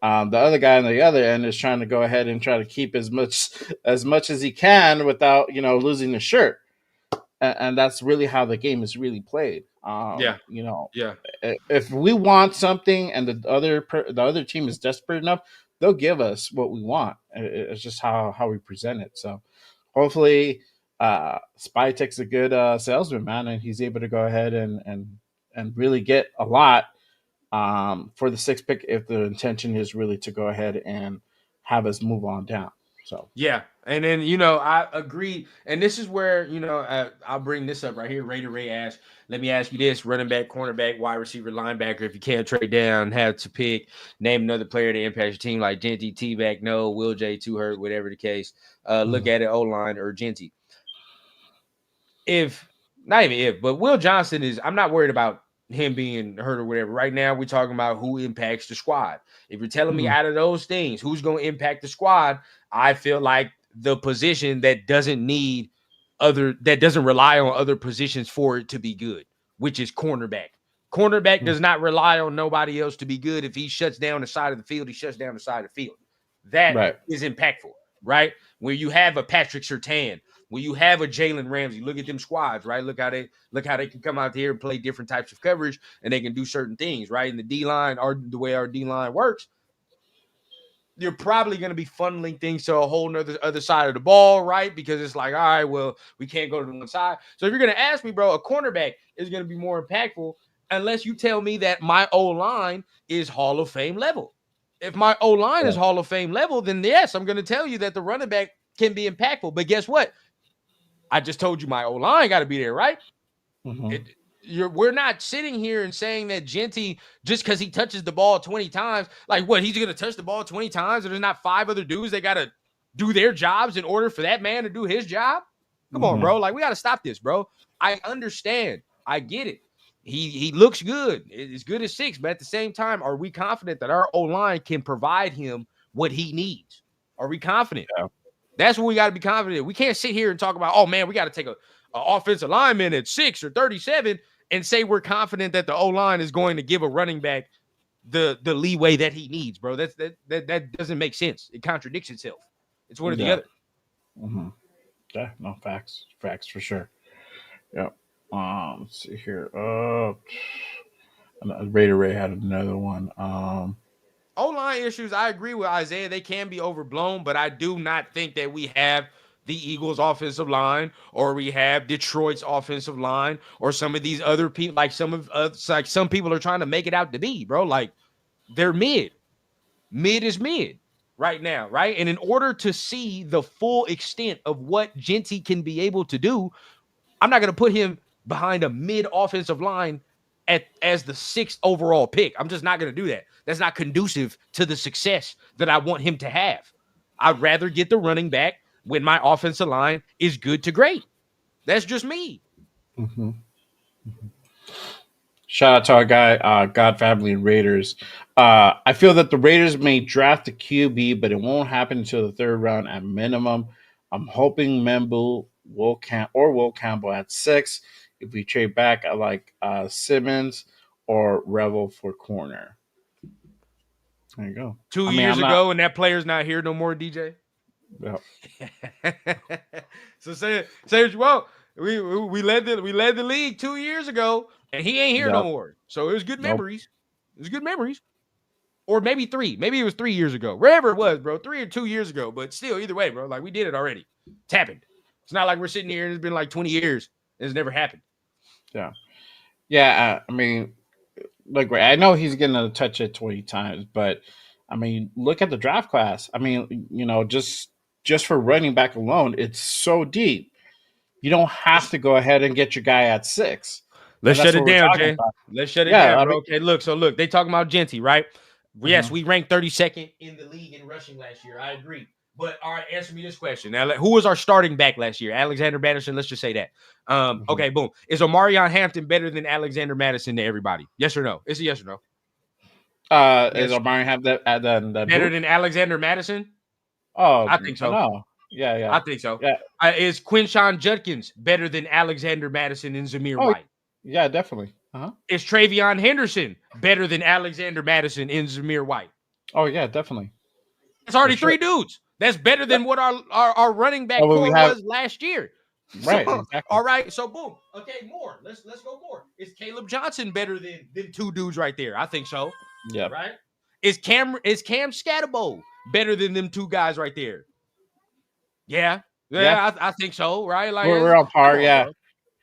[SPEAKER 1] The other guy on the other end is trying to go ahead and try to keep as much as he can without losing the shirt, and that's really how the game is really played.
[SPEAKER 2] Yeah.
[SPEAKER 1] If we want something and the other team is desperate enough, they'll give us what we want. It's just how we present it. So hopefully, Spytek's a good salesman, man, and he's able to go ahead and really get a lot for the sixth pick if the intention is really to go ahead and have us move on down. So
[SPEAKER 2] Yeah, and then I agree, and this is where I'll bring this up right here. Raider Ray asked, "Let me ask you this: running back, cornerback, wide receiver, linebacker. If you can't trade down, have to pick. Name another player to impact your team, like Genty, T-back, no, Will J, Two Hurt, whatever the case. Look at it, O line or Genty. If not even if, but Will Johnson is. I'm not worried about him being hurt or whatever. Right now, we're talking about who impacts the squad. If you're telling me out of those things, who's going to impact the squad, I feel like the position that doesn't rely on other positions for it to be good, which is cornerback. Cornerback does not rely on nobody else to be good. If he shuts down the side of the field, he shuts down the side of the field. That
[SPEAKER 1] right.
[SPEAKER 2] is impactful, right? Where you have a Patrick Surtain, when you have a Jalen Ramsey, look at them squads, right? Look how they can come out here and play different types of coverage, and they can do certain things, right? In the D line, or the way our D line works, you're probably going to be funneling things to a whole nother other side of the ball, right? Because it's like, all right, well, we can't go to one side. So if you're going to ask me, bro, a cornerback is going to be more impactful unless you tell me that my O line is Hall of Fame level. If my O line is Hall of Fame level, then yes, I'm going to tell you that the running back can be impactful. But guess what? I just told you my O-line got to be there, right? We're not sitting here and saying that Genty, just because he touches the ball 20 times, like what, he's going to touch the ball 20 times and there's not 5 other dudes that got to do their jobs in order for that man to do his job? Come on, bro. Like, we got to stop this, bro. I understand. I get it. He looks good. It's good as 6, but at the same time, are we confident that our O-line can provide him what he needs? Are we confident?
[SPEAKER 1] Yeah.
[SPEAKER 2] That's what we got to be confident in. We can't sit here and talk about, oh, man, we got to take a offensive lineman at 6 or 37 and say we're confident that the O-line is going to give a running back the leeway that he needs, bro. That doesn't make sense. It contradicts itself. It's one or the other.
[SPEAKER 1] Yeah, no, facts for sure. Yep. Let's see here. Raider Ray had another one.
[SPEAKER 2] O-line issues, I agree with Isaiah. They can be overblown, but I do not think that we have the Eagles' offensive line, or we have Detroit's offensive line, or some of these other people, like some people are trying to make it out to be, bro. Like, they're mid. Mid is mid right now, right? And in order to see the full extent of what Genty can be able to do, I'm not going to put him behind a mid offensive line as the 6th overall pick. I'm just not going to do that. That's not conducive to the success that I want him to have. I'd rather get the running back when my offensive line is good to great. That's just me.
[SPEAKER 1] Shout out to our guy, God Family Raiders. I feel that the Raiders may draft a QB, but it won't happen until the 3rd round at minimum. I'm hoping Membu, Will Campbell at 6. If we trade back, I like Simmons or Revel for corner. There you go.
[SPEAKER 2] 2
[SPEAKER 1] I mean,
[SPEAKER 2] years
[SPEAKER 1] I'm not.
[SPEAKER 2] ago, and that player's not here no more, DJ.
[SPEAKER 1] Yeah.
[SPEAKER 2] So say what you want. We led the league 2 years ago, and he ain't here no
[SPEAKER 1] Yep.
[SPEAKER 2] more. So it was good
[SPEAKER 1] Nope.
[SPEAKER 2] memories. It was good memories. Or maybe 3. Maybe it was 3 years ago. Wherever it was, bro. 3 or 2 years ago. But still, either way, bro. Like, we did it already. It's happened. It's not like we're sitting here and it's been like 20 years. It's never happened.
[SPEAKER 1] Yeah. Yeah. I mean, look, I know he's going to touch it 20 times, but I mean, look at the draft class. I mean, just for running back alone, it's so deep. You don't have to go ahead and get your guy at 6.
[SPEAKER 2] Let's
[SPEAKER 1] And that's
[SPEAKER 2] shut
[SPEAKER 1] what
[SPEAKER 2] it
[SPEAKER 1] we're
[SPEAKER 2] down,
[SPEAKER 1] talking
[SPEAKER 2] Jay.
[SPEAKER 1] about.
[SPEAKER 2] Let's shut it
[SPEAKER 1] Yeah.
[SPEAKER 2] down,
[SPEAKER 1] I
[SPEAKER 2] bro.
[SPEAKER 1] mean,
[SPEAKER 2] Okay, look. So look, they talking about Genty, right? Yes,
[SPEAKER 1] mhm.
[SPEAKER 2] we ranked 32nd in the league in rushing last year. I agree. But all right, answer me this question. Now, who was our starting back last year? Alexander Madison. Let's just say that.
[SPEAKER 1] Mhm.
[SPEAKER 2] Okay, boom. Is Omarion Hampton better than Alexander Madison to everybody? Yes or no? It's a yes or no.
[SPEAKER 1] Is
[SPEAKER 2] Yes.
[SPEAKER 1] Omari have that
[SPEAKER 2] Better
[SPEAKER 1] boot?
[SPEAKER 2] than Alexander Madison?
[SPEAKER 1] Oh,
[SPEAKER 2] I think so.
[SPEAKER 1] no. Yeah.
[SPEAKER 2] I
[SPEAKER 1] Yeah.
[SPEAKER 2] think so.
[SPEAKER 1] Yeah.
[SPEAKER 2] Is Quinshawn Judkins better than Alexander Madison and Zamir
[SPEAKER 1] Oh,
[SPEAKER 2] White?
[SPEAKER 1] yeah, definitely. Uh-huh.
[SPEAKER 2] Is Travion Henderson better than Alexander Madison and Zamir White?
[SPEAKER 1] Oh, yeah, definitely.
[SPEAKER 2] That's already
[SPEAKER 1] For sure.
[SPEAKER 2] 3 dudes. That's better than what our running back
[SPEAKER 1] Oh, well, we
[SPEAKER 2] core
[SPEAKER 1] have
[SPEAKER 2] was last year.
[SPEAKER 1] right,
[SPEAKER 2] So,
[SPEAKER 1] exactly.
[SPEAKER 2] all right. So, boom. Okay, more. Let's go more. Is Caleb Johnson better than them 2 dudes right there? I think so.
[SPEAKER 1] Yeah.
[SPEAKER 2] Right? Is Cam Scatterbo better than them 2 guys right there? Yeah.
[SPEAKER 1] Yeah.
[SPEAKER 2] Yeah, I think so. Right? Like,
[SPEAKER 1] We're on
[SPEAKER 2] come
[SPEAKER 1] par.
[SPEAKER 2] on,
[SPEAKER 1] Yeah.
[SPEAKER 2] bro.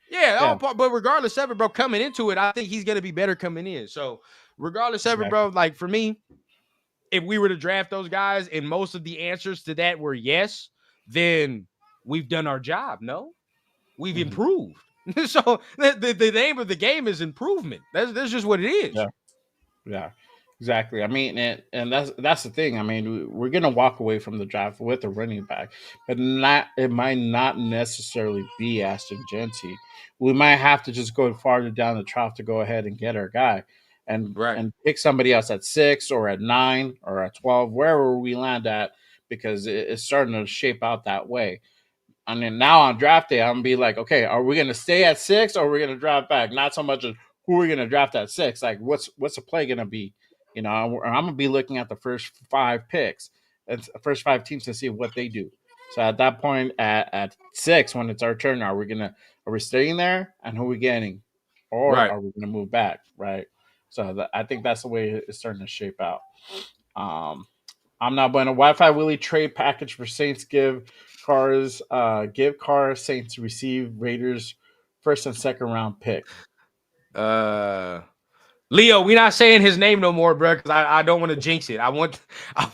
[SPEAKER 2] Yeah,
[SPEAKER 1] Yeah.
[SPEAKER 2] but regardless of it, bro, coming into it, I think he's gonna be better coming in. So, regardless of it, bro,
[SPEAKER 1] Exactly.
[SPEAKER 2] like for me, if we were to draft those guys and most of the answers to that were yes, then we've done our job. No, we've
[SPEAKER 1] Mhm.
[SPEAKER 2] improved. So the name of the game is improvement. That's just what it is.
[SPEAKER 1] Yeah. Yeah. Exactly. I mean, and that's the thing. I mean, we're gonna walk away from the draft with a running back, but not it might not necessarily be Ashton Genty. We might have to just go farther down the draft to go ahead and get our guy, and
[SPEAKER 2] Right.
[SPEAKER 1] and pick somebody else at 6 or at 9 or at 12, wherever we land at, because it's starting to shape out that way. And then now on draft day, I'm gonna be like, okay, are we gonna stay at 6 or are we gonna draft back? Not so much as who are we gonna draft at 6. Like, what's the play gonna be? I'm gonna be looking at the first 5 picks, it's the first 5 teams to see what they do. So at that point, at 6, when it's our turn, are we staying there, and who are we getting, or
[SPEAKER 2] Right.
[SPEAKER 1] are we gonna move back? Right. So I think that's the way it's starting to shape out. Um, I'm not bueno. Wi-Fi Willie trade package for Saints give Carr Saints receive Raiders first and second round pick.
[SPEAKER 2] Leo, we're not saying his name no more, bro, because I don't want to jinx it. I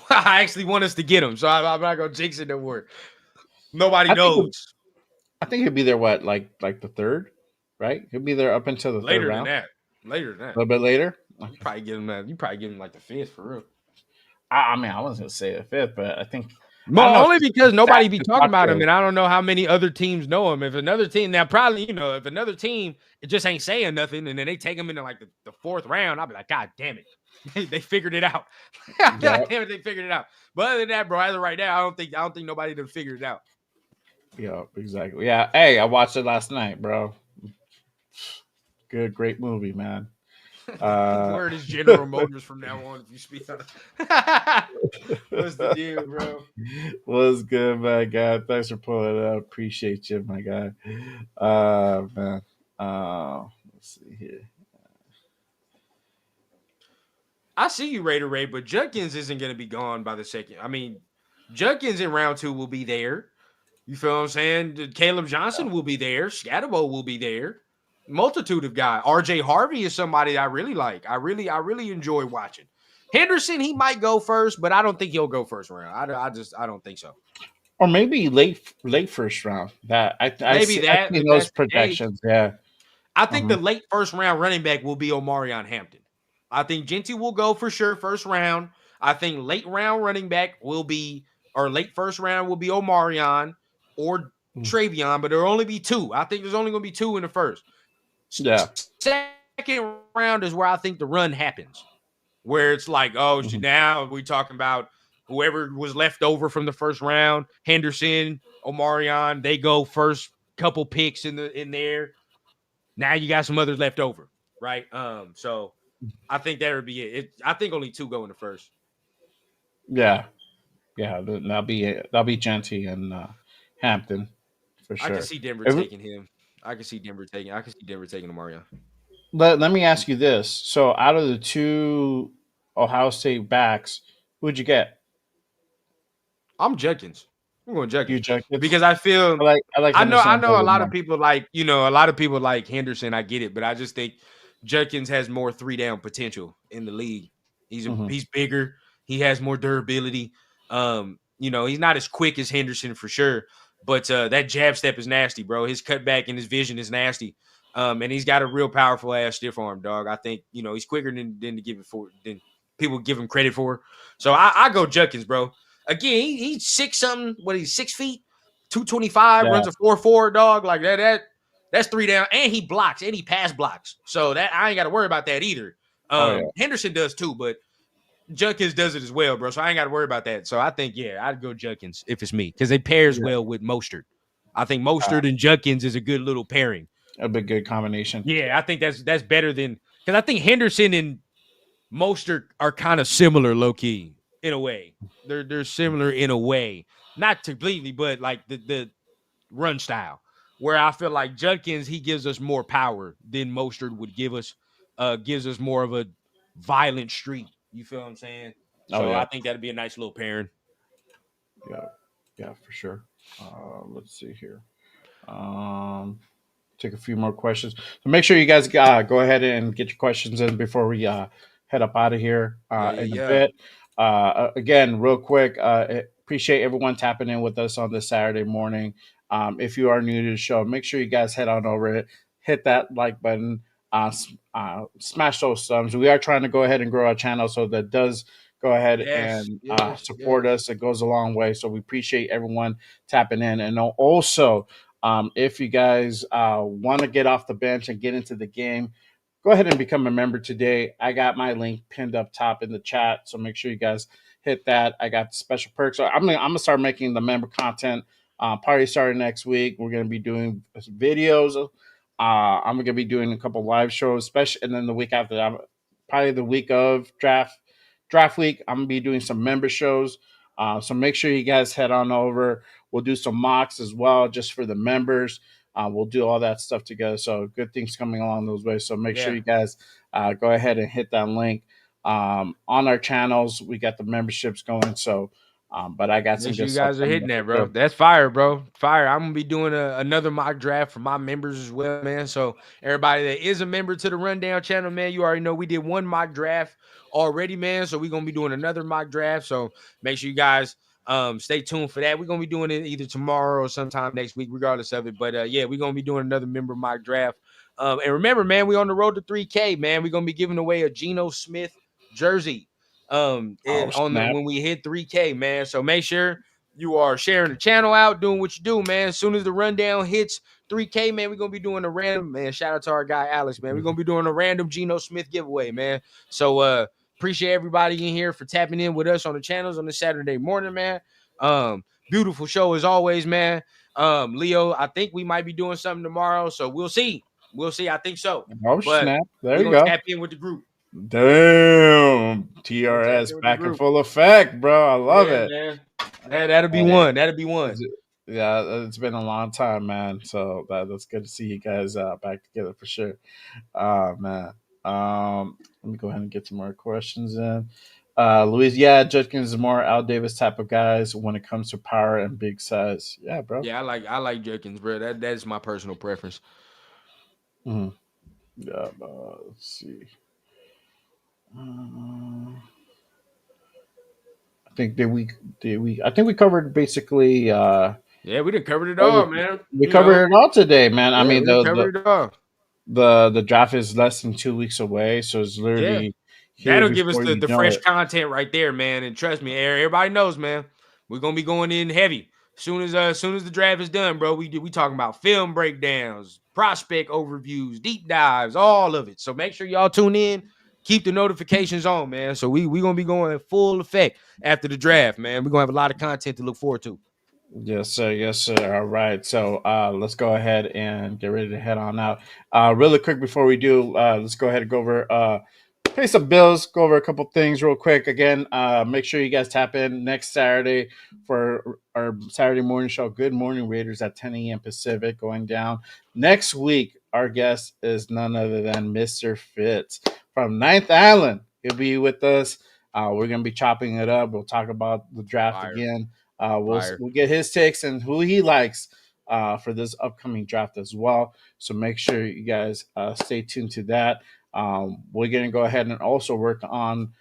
[SPEAKER 2] actually want us to get him, so I'm not gonna jinx it no more. Nobody knows.
[SPEAKER 1] I think he'll be there. What, like the third, right? He'll be there up until the third
[SPEAKER 2] Later than
[SPEAKER 1] round.
[SPEAKER 2] that. Later than that.
[SPEAKER 1] A little bit later.
[SPEAKER 2] You probably get him that. You probably give him like the 5th for real.
[SPEAKER 1] I mean, I wasn't gonna say the 5th, but I think
[SPEAKER 2] Only because nobody be talking about him,
[SPEAKER 1] popular.
[SPEAKER 2] and I don't know how many other teams know him. If another team, now probably, if another team it just ain't saying nothing, and then they take him into like the 4th round, I'll be like, God damn it, they figured it out. God damn it, they figured it out. But other than that, bro, as of right now, I don't think nobody done figured it out.
[SPEAKER 1] Yeah, exactly. Yeah, hey, I watched it last night, bro. Great movie, man.
[SPEAKER 2] Word is General Motors from now on. If you speak on it, what's the deal, bro?
[SPEAKER 1] What's good, my guy? Thanks for pulling it up. Appreciate you, my guy. Man. Let's see here.
[SPEAKER 2] I see you, Raider Ray, but Judkins isn't going to be gone by the second. I mean, Judkins in round 2 will be there. You feel what I'm saying? Caleb Johnson will be there. Scatterbo will be there. Multitude of guys. RJ Harvey is somebody I really like. I really enjoy watching. Henderson, he might go first, but I don't think he'll go first round. I don't think so.
[SPEAKER 1] Or maybe late first round. That I see those projections. Yeah,
[SPEAKER 2] I think the late first round running back will be Omarion Hampton. I think Genty will go for sure first round. I think late round running back will be, or late first round will be Omarion or Travion, but there'll only be 2. I think there's only going to be 2 in the first.
[SPEAKER 1] Yeah.
[SPEAKER 2] Second round is where I think the run happens, where it's like, now we talking about whoever was left over from the first round, Henderson, Omarion, they go first couple picks in there. Now you got some others left over, right? So I think that would be it. I think only 2 go in the first.
[SPEAKER 1] Yeah, yeah. That'll be Genty and Hampton for
[SPEAKER 2] I can
[SPEAKER 1] sure.
[SPEAKER 2] see Denver
[SPEAKER 1] If-
[SPEAKER 2] taking him. I can see Denver taking Omarion.
[SPEAKER 1] let me ask you this: so, out of the two Ohio State backs, who'd you get?
[SPEAKER 2] I'm Judkins. I'm going
[SPEAKER 1] You
[SPEAKER 2] Judkins
[SPEAKER 1] Jenkins?
[SPEAKER 2] because I feel
[SPEAKER 1] I like
[SPEAKER 2] I
[SPEAKER 1] Henderson a
[SPEAKER 2] know a
[SPEAKER 1] little bit
[SPEAKER 2] lot of
[SPEAKER 1] more.
[SPEAKER 2] people like, a lot of people like Henderson. I get it, but I just think Judkins has more three down potential in the league.
[SPEAKER 1] Hmm.
[SPEAKER 2] He's bigger. He has more durability. He's not as quick as Henderson for sure, but that jab step is nasty, bro. His cutback and his vision is nasty. And he's got a real powerful ass stiff arm, dog. I think he's quicker than to give it for than people give him credit for. So I go Judkins, bro. Again, he's six something. What he's 6 feet, 225,
[SPEAKER 1] Yeah.
[SPEAKER 2] runs a 4.4 dog like that. That's three down, and he blocks and he pass blocks. So that I ain't got to worry about that either.
[SPEAKER 1] Oh yeah.
[SPEAKER 2] Henderson does too, but Judkins does it as well, bro. So I ain't got to worry about that. So I think I'd go Judkins if it's me because it pairs
[SPEAKER 1] Yeah.
[SPEAKER 2] well with Mostert. I think
[SPEAKER 1] Uh,
[SPEAKER 2] Mostert and Judkins is a good little pairing.
[SPEAKER 1] a big good combination.
[SPEAKER 2] Yeah, I think that's better than because I think Henderson and Mostert are kind of similar, low key, in a way. They're similar in a way, not completely, but like the run style. Where I feel like Judkins, he gives us more power than Mostert would give us. Gives us more of a violent streak. You feel what I'm saying?
[SPEAKER 1] Oh
[SPEAKER 2] So
[SPEAKER 1] yeah.
[SPEAKER 2] I think that'd be a nice little pairing.
[SPEAKER 1] Yeah. Yeah, for sure. Let's see here. Um, take a few more questions. So make sure you guys go ahead and get your questions in before we head up out of here
[SPEAKER 2] Yeah,
[SPEAKER 1] in a
[SPEAKER 2] yeah,
[SPEAKER 1] bit. Again, real quick, appreciate everyone tapping in with us on this Saturday morning. If you are new to the show, make sure you guys head on over it, hit that like button, smash those thumbs. We are trying to go ahead and grow our channel, so that does go ahead
[SPEAKER 2] yes,
[SPEAKER 1] and
[SPEAKER 2] yes,
[SPEAKER 1] support
[SPEAKER 2] yes.
[SPEAKER 1] us. It goes a long way. So we appreciate everyone tapping in, and also if you guys want to get off the bench and get into the game, go ahead and become a member today. I got my link pinned up top in the chat, so make sure you guys hit that. I got special perks. So I'm gonna start making the member content. Party starting next week. We're gonna be doing videos. I'm gonna be doing a couple live shows, especially, and then the week after that, probably the week of draft week, I'm gonna be doing some member shows. So make sure you guys head on over. We'll do some mocks as well, just for the members. We'll do all that stuff together. So good things coming along those ways. So make sure
[SPEAKER 2] Yeah.
[SPEAKER 1] you guys go ahead and hit that link on our channels. We got the memberships going. So, but I got some
[SPEAKER 2] Make sure
[SPEAKER 1] good
[SPEAKER 2] you
[SPEAKER 1] stuff
[SPEAKER 2] guys are
[SPEAKER 1] coming
[SPEAKER 2] hitting
[SPEAKER 1] up for
[SPEAKER 2] that, bro.
[SPEAKER 1] sure.
[SPEAKER 2] That's fire, bro. Fire. I'm gonna be doing another mock draft for my members as well, man. So everybody that is a member to the Rundown channel, man, you already know we did one mock draft already, man. So we're gonna be doing another mock draft. So make sure you guys stay tuned for that. We're gonna be doing it either tomorrow or sometime next week, regardless of it. But yeah, we're gonna be doing another member mock draft. And remember, man, we on the road to 3K, man. We're gonna be giving away a Geno Smith jersey
[SPEAKER 1] Oh
[SPEAKER 2] on the
[SPEAKER 1] snap!
[SPEAKER 2] when we hit 3K, man. So make sure you are sharing the channel out, doing what you do, man. As soon as the rundown hits 3K, man, we're gonna be doing a random, man. Shout out to our guy Alex, man. We're gonna be doing a random Geno Smith giveaway, man. So appreciate everybody in here for tapping in with us on the channels on the Saturday morning, man. Beautiful show as always, man. Leo, I think we might be doing something tomorrow, so we'll see. We'll see. I think so.
[SPEAKER 1] Oh
[SPEAKER 2] But
[SPEAKER 1] snap! There
[SPEAKER 2] we're
[SPEAKER 1] you
[SPEAKER 2] gonna
[SPEAKER 1] go.
[SPEAKER 2] tap in with the group.
[SPEAKER 1] Damn,
[SPEAKER 2] We're gonna tap
[SPEAKER 1] TRS
[SPEAKER 2] in with the
[SPEAKER 1] back in
[SPEAKER 2] group.
[SPEAKER 1] full effect, bro. I love
[SPEAKER 2] Yeah,
[SPEAKER 1] it.
[SPEAKER 2] man. That'll be
[SPEAKER 1] Hey,
[SPEAKER 2] one. That'll be one.
[SPEAKER 1] yeah, it's been a long time, man. So that's good to see you guys back together for sure. Man. Let me go ahead and get some more questions in. Louise, yeah, Judkins is more Al Davis type of guys when it comes to power and big size. Yeah, bro.
[SPEAKER 2] Yeah, I like Jenkins, bro. That's my personal preference.
[SPEAKER 1] Hmm. Yeah, let's see. Uh, I think I think we covered basically.
[SPEAKER 2] Yeah, we done covered it all,
[SPEAKER 1] Everything.
[SPEAKER 2] man.
[SPEAKER 1] We covered it all today, man. I
[SPEAKER 2] Yeah,
[SPEAKER 1] mean,
[SPEAKER 2] we done covered it all.
[SPEAKER 1] the draft is less than 2 weeks away, so it's
[SPEAKER 2] Yeah,
[SPEAKER 1] literally here
[SPEAKER 2] that'll give us
[SPEAKER 1] before
[SPEAKER 2] the
[SPEAKER 1] you
[SPEAKER 2] the
[SPEAKER 1] know
[SPEAKER 2] fresh
[SPEAKER 1] it.
[SPEAKER 2] content right there, man. And trust me, everybody knows, man. We're gonna be going in heavy soon as the draft is done, bro. We talking about film breakdowns, prospect overviews, deep dives, all of it. So make sure y'all tune in. Keep the notifications on, man. So we gonna be going full effect after the draft, man. We're gonna have a lot of content to look forward to.
[SPEAKER 1] Yes, sir. Yes, sir. All right. So let's go ahead and get ready to head on out. Really quick before we do, let's go ahead and go over pay some bills, go over a couple things real quick. Again, make sure you guys tap in next Saturday for our Saturday morning show. Good Morning Raiders at 10 a.m. Pacific going down. Next week, our guest is none other than Mr. Fitz from Ninth Island. He'll be with us. We're gonna be chopping it up. We'll talk about the draft
[SPEAKER 2] Fire,
[SPEAKER 1] again. We'll
[SPEAKER 2] fire.
[SPEAKER 1] we'll get his takes and who he likes for this upcoming draft as well. So make sure you guys stay tuned to that. We're going to go ahead and also work on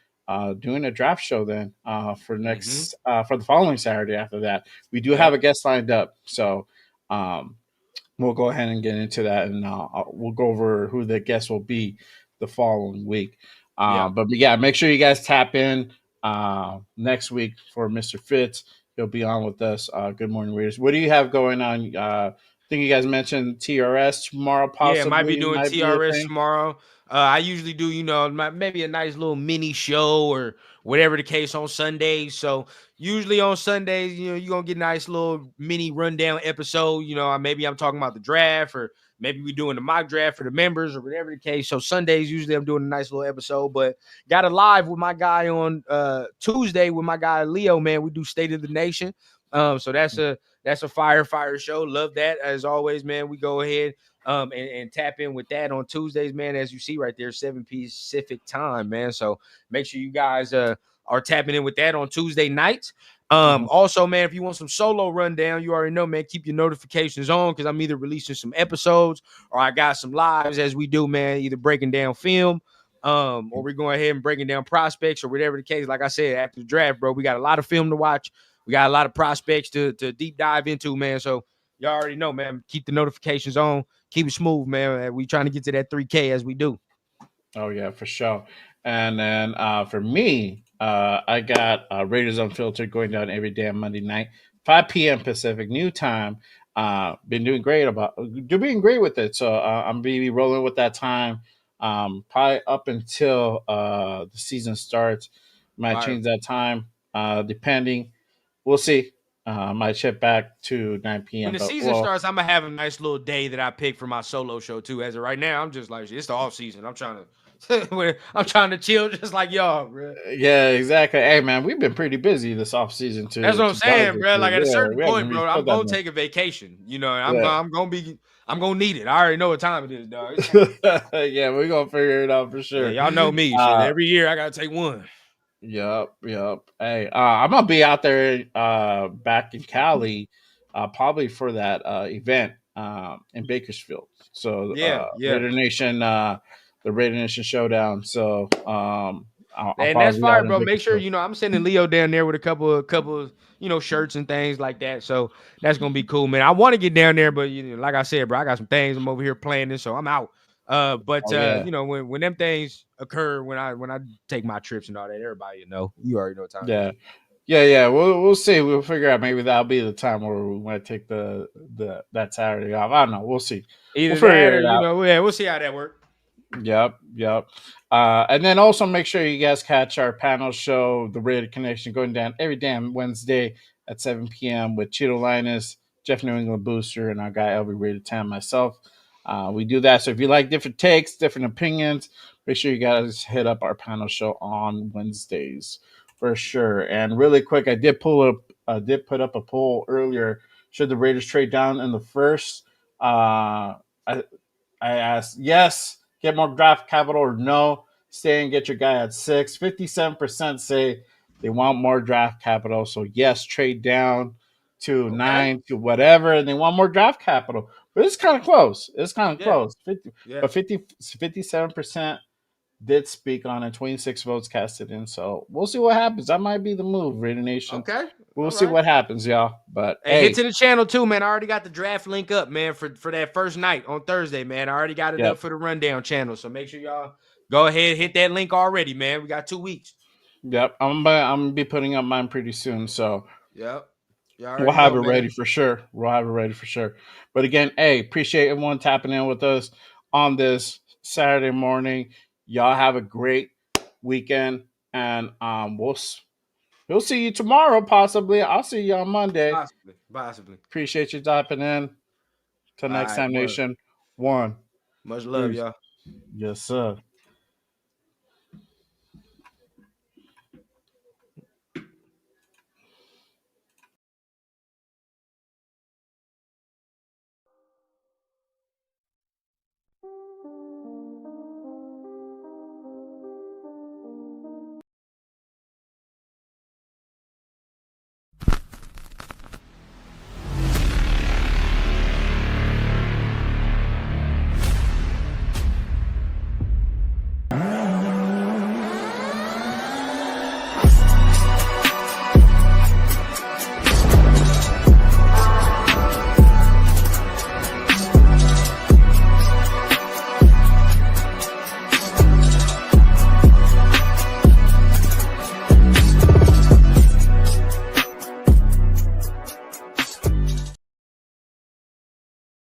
[SPEAKER 1] doing a draft show then for the following Saturday. After that, we do have
[SPEAKER 2] Yep.
[SPEAKER 1] a guest lined up, so we'll go ahead and get into that, and we'll go over who the guest will be the following week.
[SPEAKER 2] Yep.
[SPEAKER 1] But yeah, make sure you guys tap in next week for Mr. Fitz. He'll be on with us. Good morning, readers. What do you have going on? I think you guys mentioned TRS tomorrow.
[SPEAKER 2] Yeah, might be
[SPEAKER 1] Possibly
[SPEAKER 2] doing
[SPEAKER 1] might be a
[SPEAKER 2] TRS
[SPEAKER 1] thing.
[SPEAKER 2] tomorrow. I usually do, maybe a nice little mini show or whatever the case on Sundays. So usually on Sundays, you're gonna get a nice little mini rundown episode. Maybe I'm talking about the draft, or maybe we're doing the mock draft for the members, or whatever the case. So Sundays usually I'm doing a nice little episode. But got a live with my guy on Tuesday with my guy Leo. Man, we do State of the Nation. So that's a fire show. Love that as always, man. We go ahead and tap in with that on Tuesdays, man. As you see right there, 7 Pacific time, man. So make sure you guys are tapping in with that on Tuesday nights. Also, man, if you want some solo rundown, you already know, man, keep your notifications on, because I'm either releasing some episodes or I got some lives as we do, man, either breaking down film, or we're going ahead and breaking down prospects or whatever the case. Like I said, after the draft, bro, we got a lot of film to watch. We got a lot of prospects to deep dive into, man. So y'all already know, man, keep the notifications on. Keep it smooth, man. We trying to get to that 3K as we do.
[SPEAKER 1] Oh yeah, for sure. And then for me, I got Raiders Unfiltered going down every damn Monday night, 5 p.m. Pacific New Time. Been doing great with it. So I'm be rolling with that time. Probably up until the season starts. Might
[SPEAKER 2] Fire.
[SPEAKER 1] change that time, depending. We'll see. Might shift back to 9
[SPEAKER 2] When
[SPEAKER 1] p.m.
[SPEAKER 2] the
[SPEAKER 1] But
[SPEAKER 2] season starts, I'm gonna have a nice little day that I pick for my solo show too. As of right now, I'm just like, it's the off season. I'm trying to chill, just like y'all, bro.
[SPEAKER 1] yeah, exactly. Hey, man, we've been pretty busy this off season
[SPEAKER 2] That's
[SPEAKER 1] to
[SPEAKER 2] what I'm
[SPEAKER 1] dive
[SPEAKER 2] saying, bro.
[SPEAKER 1] into.
[SPEAKER 2] Like at a
[SPEAKER 1] Yeah,
[SPEAKER 2] certain
[SPEAKER 1] we haven't
[SPEAKER 2] point,
[SPEAKER 1] really
[SPEAKER 2] bro,
[SPEAKER 1] put
[SPEAKER 2] I'm
[SPEAKER 1] that
[SPEAKER 2] gonna
[SPEAKER 1] much.
[SPEAKER 2] take a vacation.
[SPEAKER 1] Yeah,
[SPEAKER 2] I'm gonna need it. I already know what time it is, dog.
[SPEAKER 1] yeah, we're gonna figure it out for
[SPEAKER 2] Yeah,
[SPEAKER 1] sure.
[SPEAKER 2] y'all know me. Shit,
[SPEAKER 1] Uh,
[SPEAKER 2] every year I gotta take one.
[SPEAKER 1] yep. Hey, I'm gonna be out there back in Cali, probably for that event in Bakersfield. So
[SPEAKER 2] Yeah.
[SPEAKER 1] The Raider Nation showdown. So I'll
[SPEAKER 2] And that's
[SPEAKER 1] probably be
[SPEAKER 2] fire,
[SPEAKER 1] out in
[SPEAKER 2] bro. Make sure
[SPEAKER 1] Bakersfield.
[SPEAKER 2] I'm sending Leo down there with a couple, shirts and things like that. So that's gonna be cool, man. I want to get down there, but like I said, bro, I got some things. I'm over here planning, so I'm out. But
[SPEAKER 1] Oh yeah.
[SPEAKER 2] when them things occur, when I take my trips and all that, everybody, you already know what time it is.
[SPEAKER 1] Yeah. Yeah. We'll see. We'll figure out. Maybe that'll be the time where we might take the that Saturday off. I don't know. We'll see. We'll
[SPEAKER 2] Either that
[SPEAKER 1] figure
[SPEAKER 2] or
[SPEAKER 1] it out.
[SPEAKER 2] yeah, we'll see how that works.
[SPEAKER 1] Yep. And then also make sure you guys catch our panel show, The Rated Connection, going down every damn Wednesday at 7 p.m. with Cheeto Linus, Jeff New England Booster, and our guy LB Rated 10, myself. We do that. So if you like different takes, different opinions, make sure you guys hit up our panel show on Wednesdays for sure. And really quick, I did put up a poll earlier. Should the Raiders trade down in the first? I asked yes, get more draft capital, or no, stay and get your guy at 6. 57% say they want more draft capital. So yes, trade down to
[SPEAKER 2] Okay.
[SPEAKER 1] 9 to whatever, and they want more draft capital. But it's kind of close. It's kind of
[SPEAKER 2] Yeah.
[SPEAKER 1] close. 50,
[SPEAKER 2] Yeah.
[SPEAKER 1] but 57% did speak on it. 26 votes casted in. So we'll see what happens. That might be the move, Raider Nation.
[SPEAKER 2] Okay.
[SPEAKER 1] We'll
[SPEAKER 2] All
[SPEAKER 1] see
[SPEAKER 2] right.
[SPEAKER 1] what happens, y'all. But
[SPEAKER 2] Hey, hit
[SPEAKER 1] hey,
[SPEAKER 2] to the channel too, man. I already got the draft link up, man, for that first night on Thursday, man. I already got it
[SPEAKER 1] yep.
[SPEAKER 2] up for the rundown channel. So make sure y'all go ahead, hit that link already, man. We got 2 weeks.
[SPEAKER 1] Yep, I'm gonna be putting up mine pretty soon, so
[SPEAKER 2] Yep. You
[SPEAKER 1] we'll
[SPEAKER 2] already
[SPEAKER 1] have
[SPEAKER 2] know,
[SPEAKER 1] it ready
[SPEAKER 2] man.
[SPEAKER 1] for sure. We'll have it ready for sure. But again, hey, appreciate everyone tapping in with us on this Saturday morning. Y'all have a great weekend, and we'll see you tomorrow. Possibly, I'll see you on Monday.
[SPEAKER 2] Possibly.
[SPEAKER 1] Appreciate you tapping in. Till
[SPEAKER 2] All
[SPEAKER 1] next
[SPEAKER 2] right,
[SPEAKER 1] time,
[SPEAKER 2] word.
[SPEAKER 1] nation. One.
[SPEAKER 2] Much love,
[SPEAKER 1] Peace.
[SPEAKER 2] y'all.
[SPEAKER 1] Yes, sir.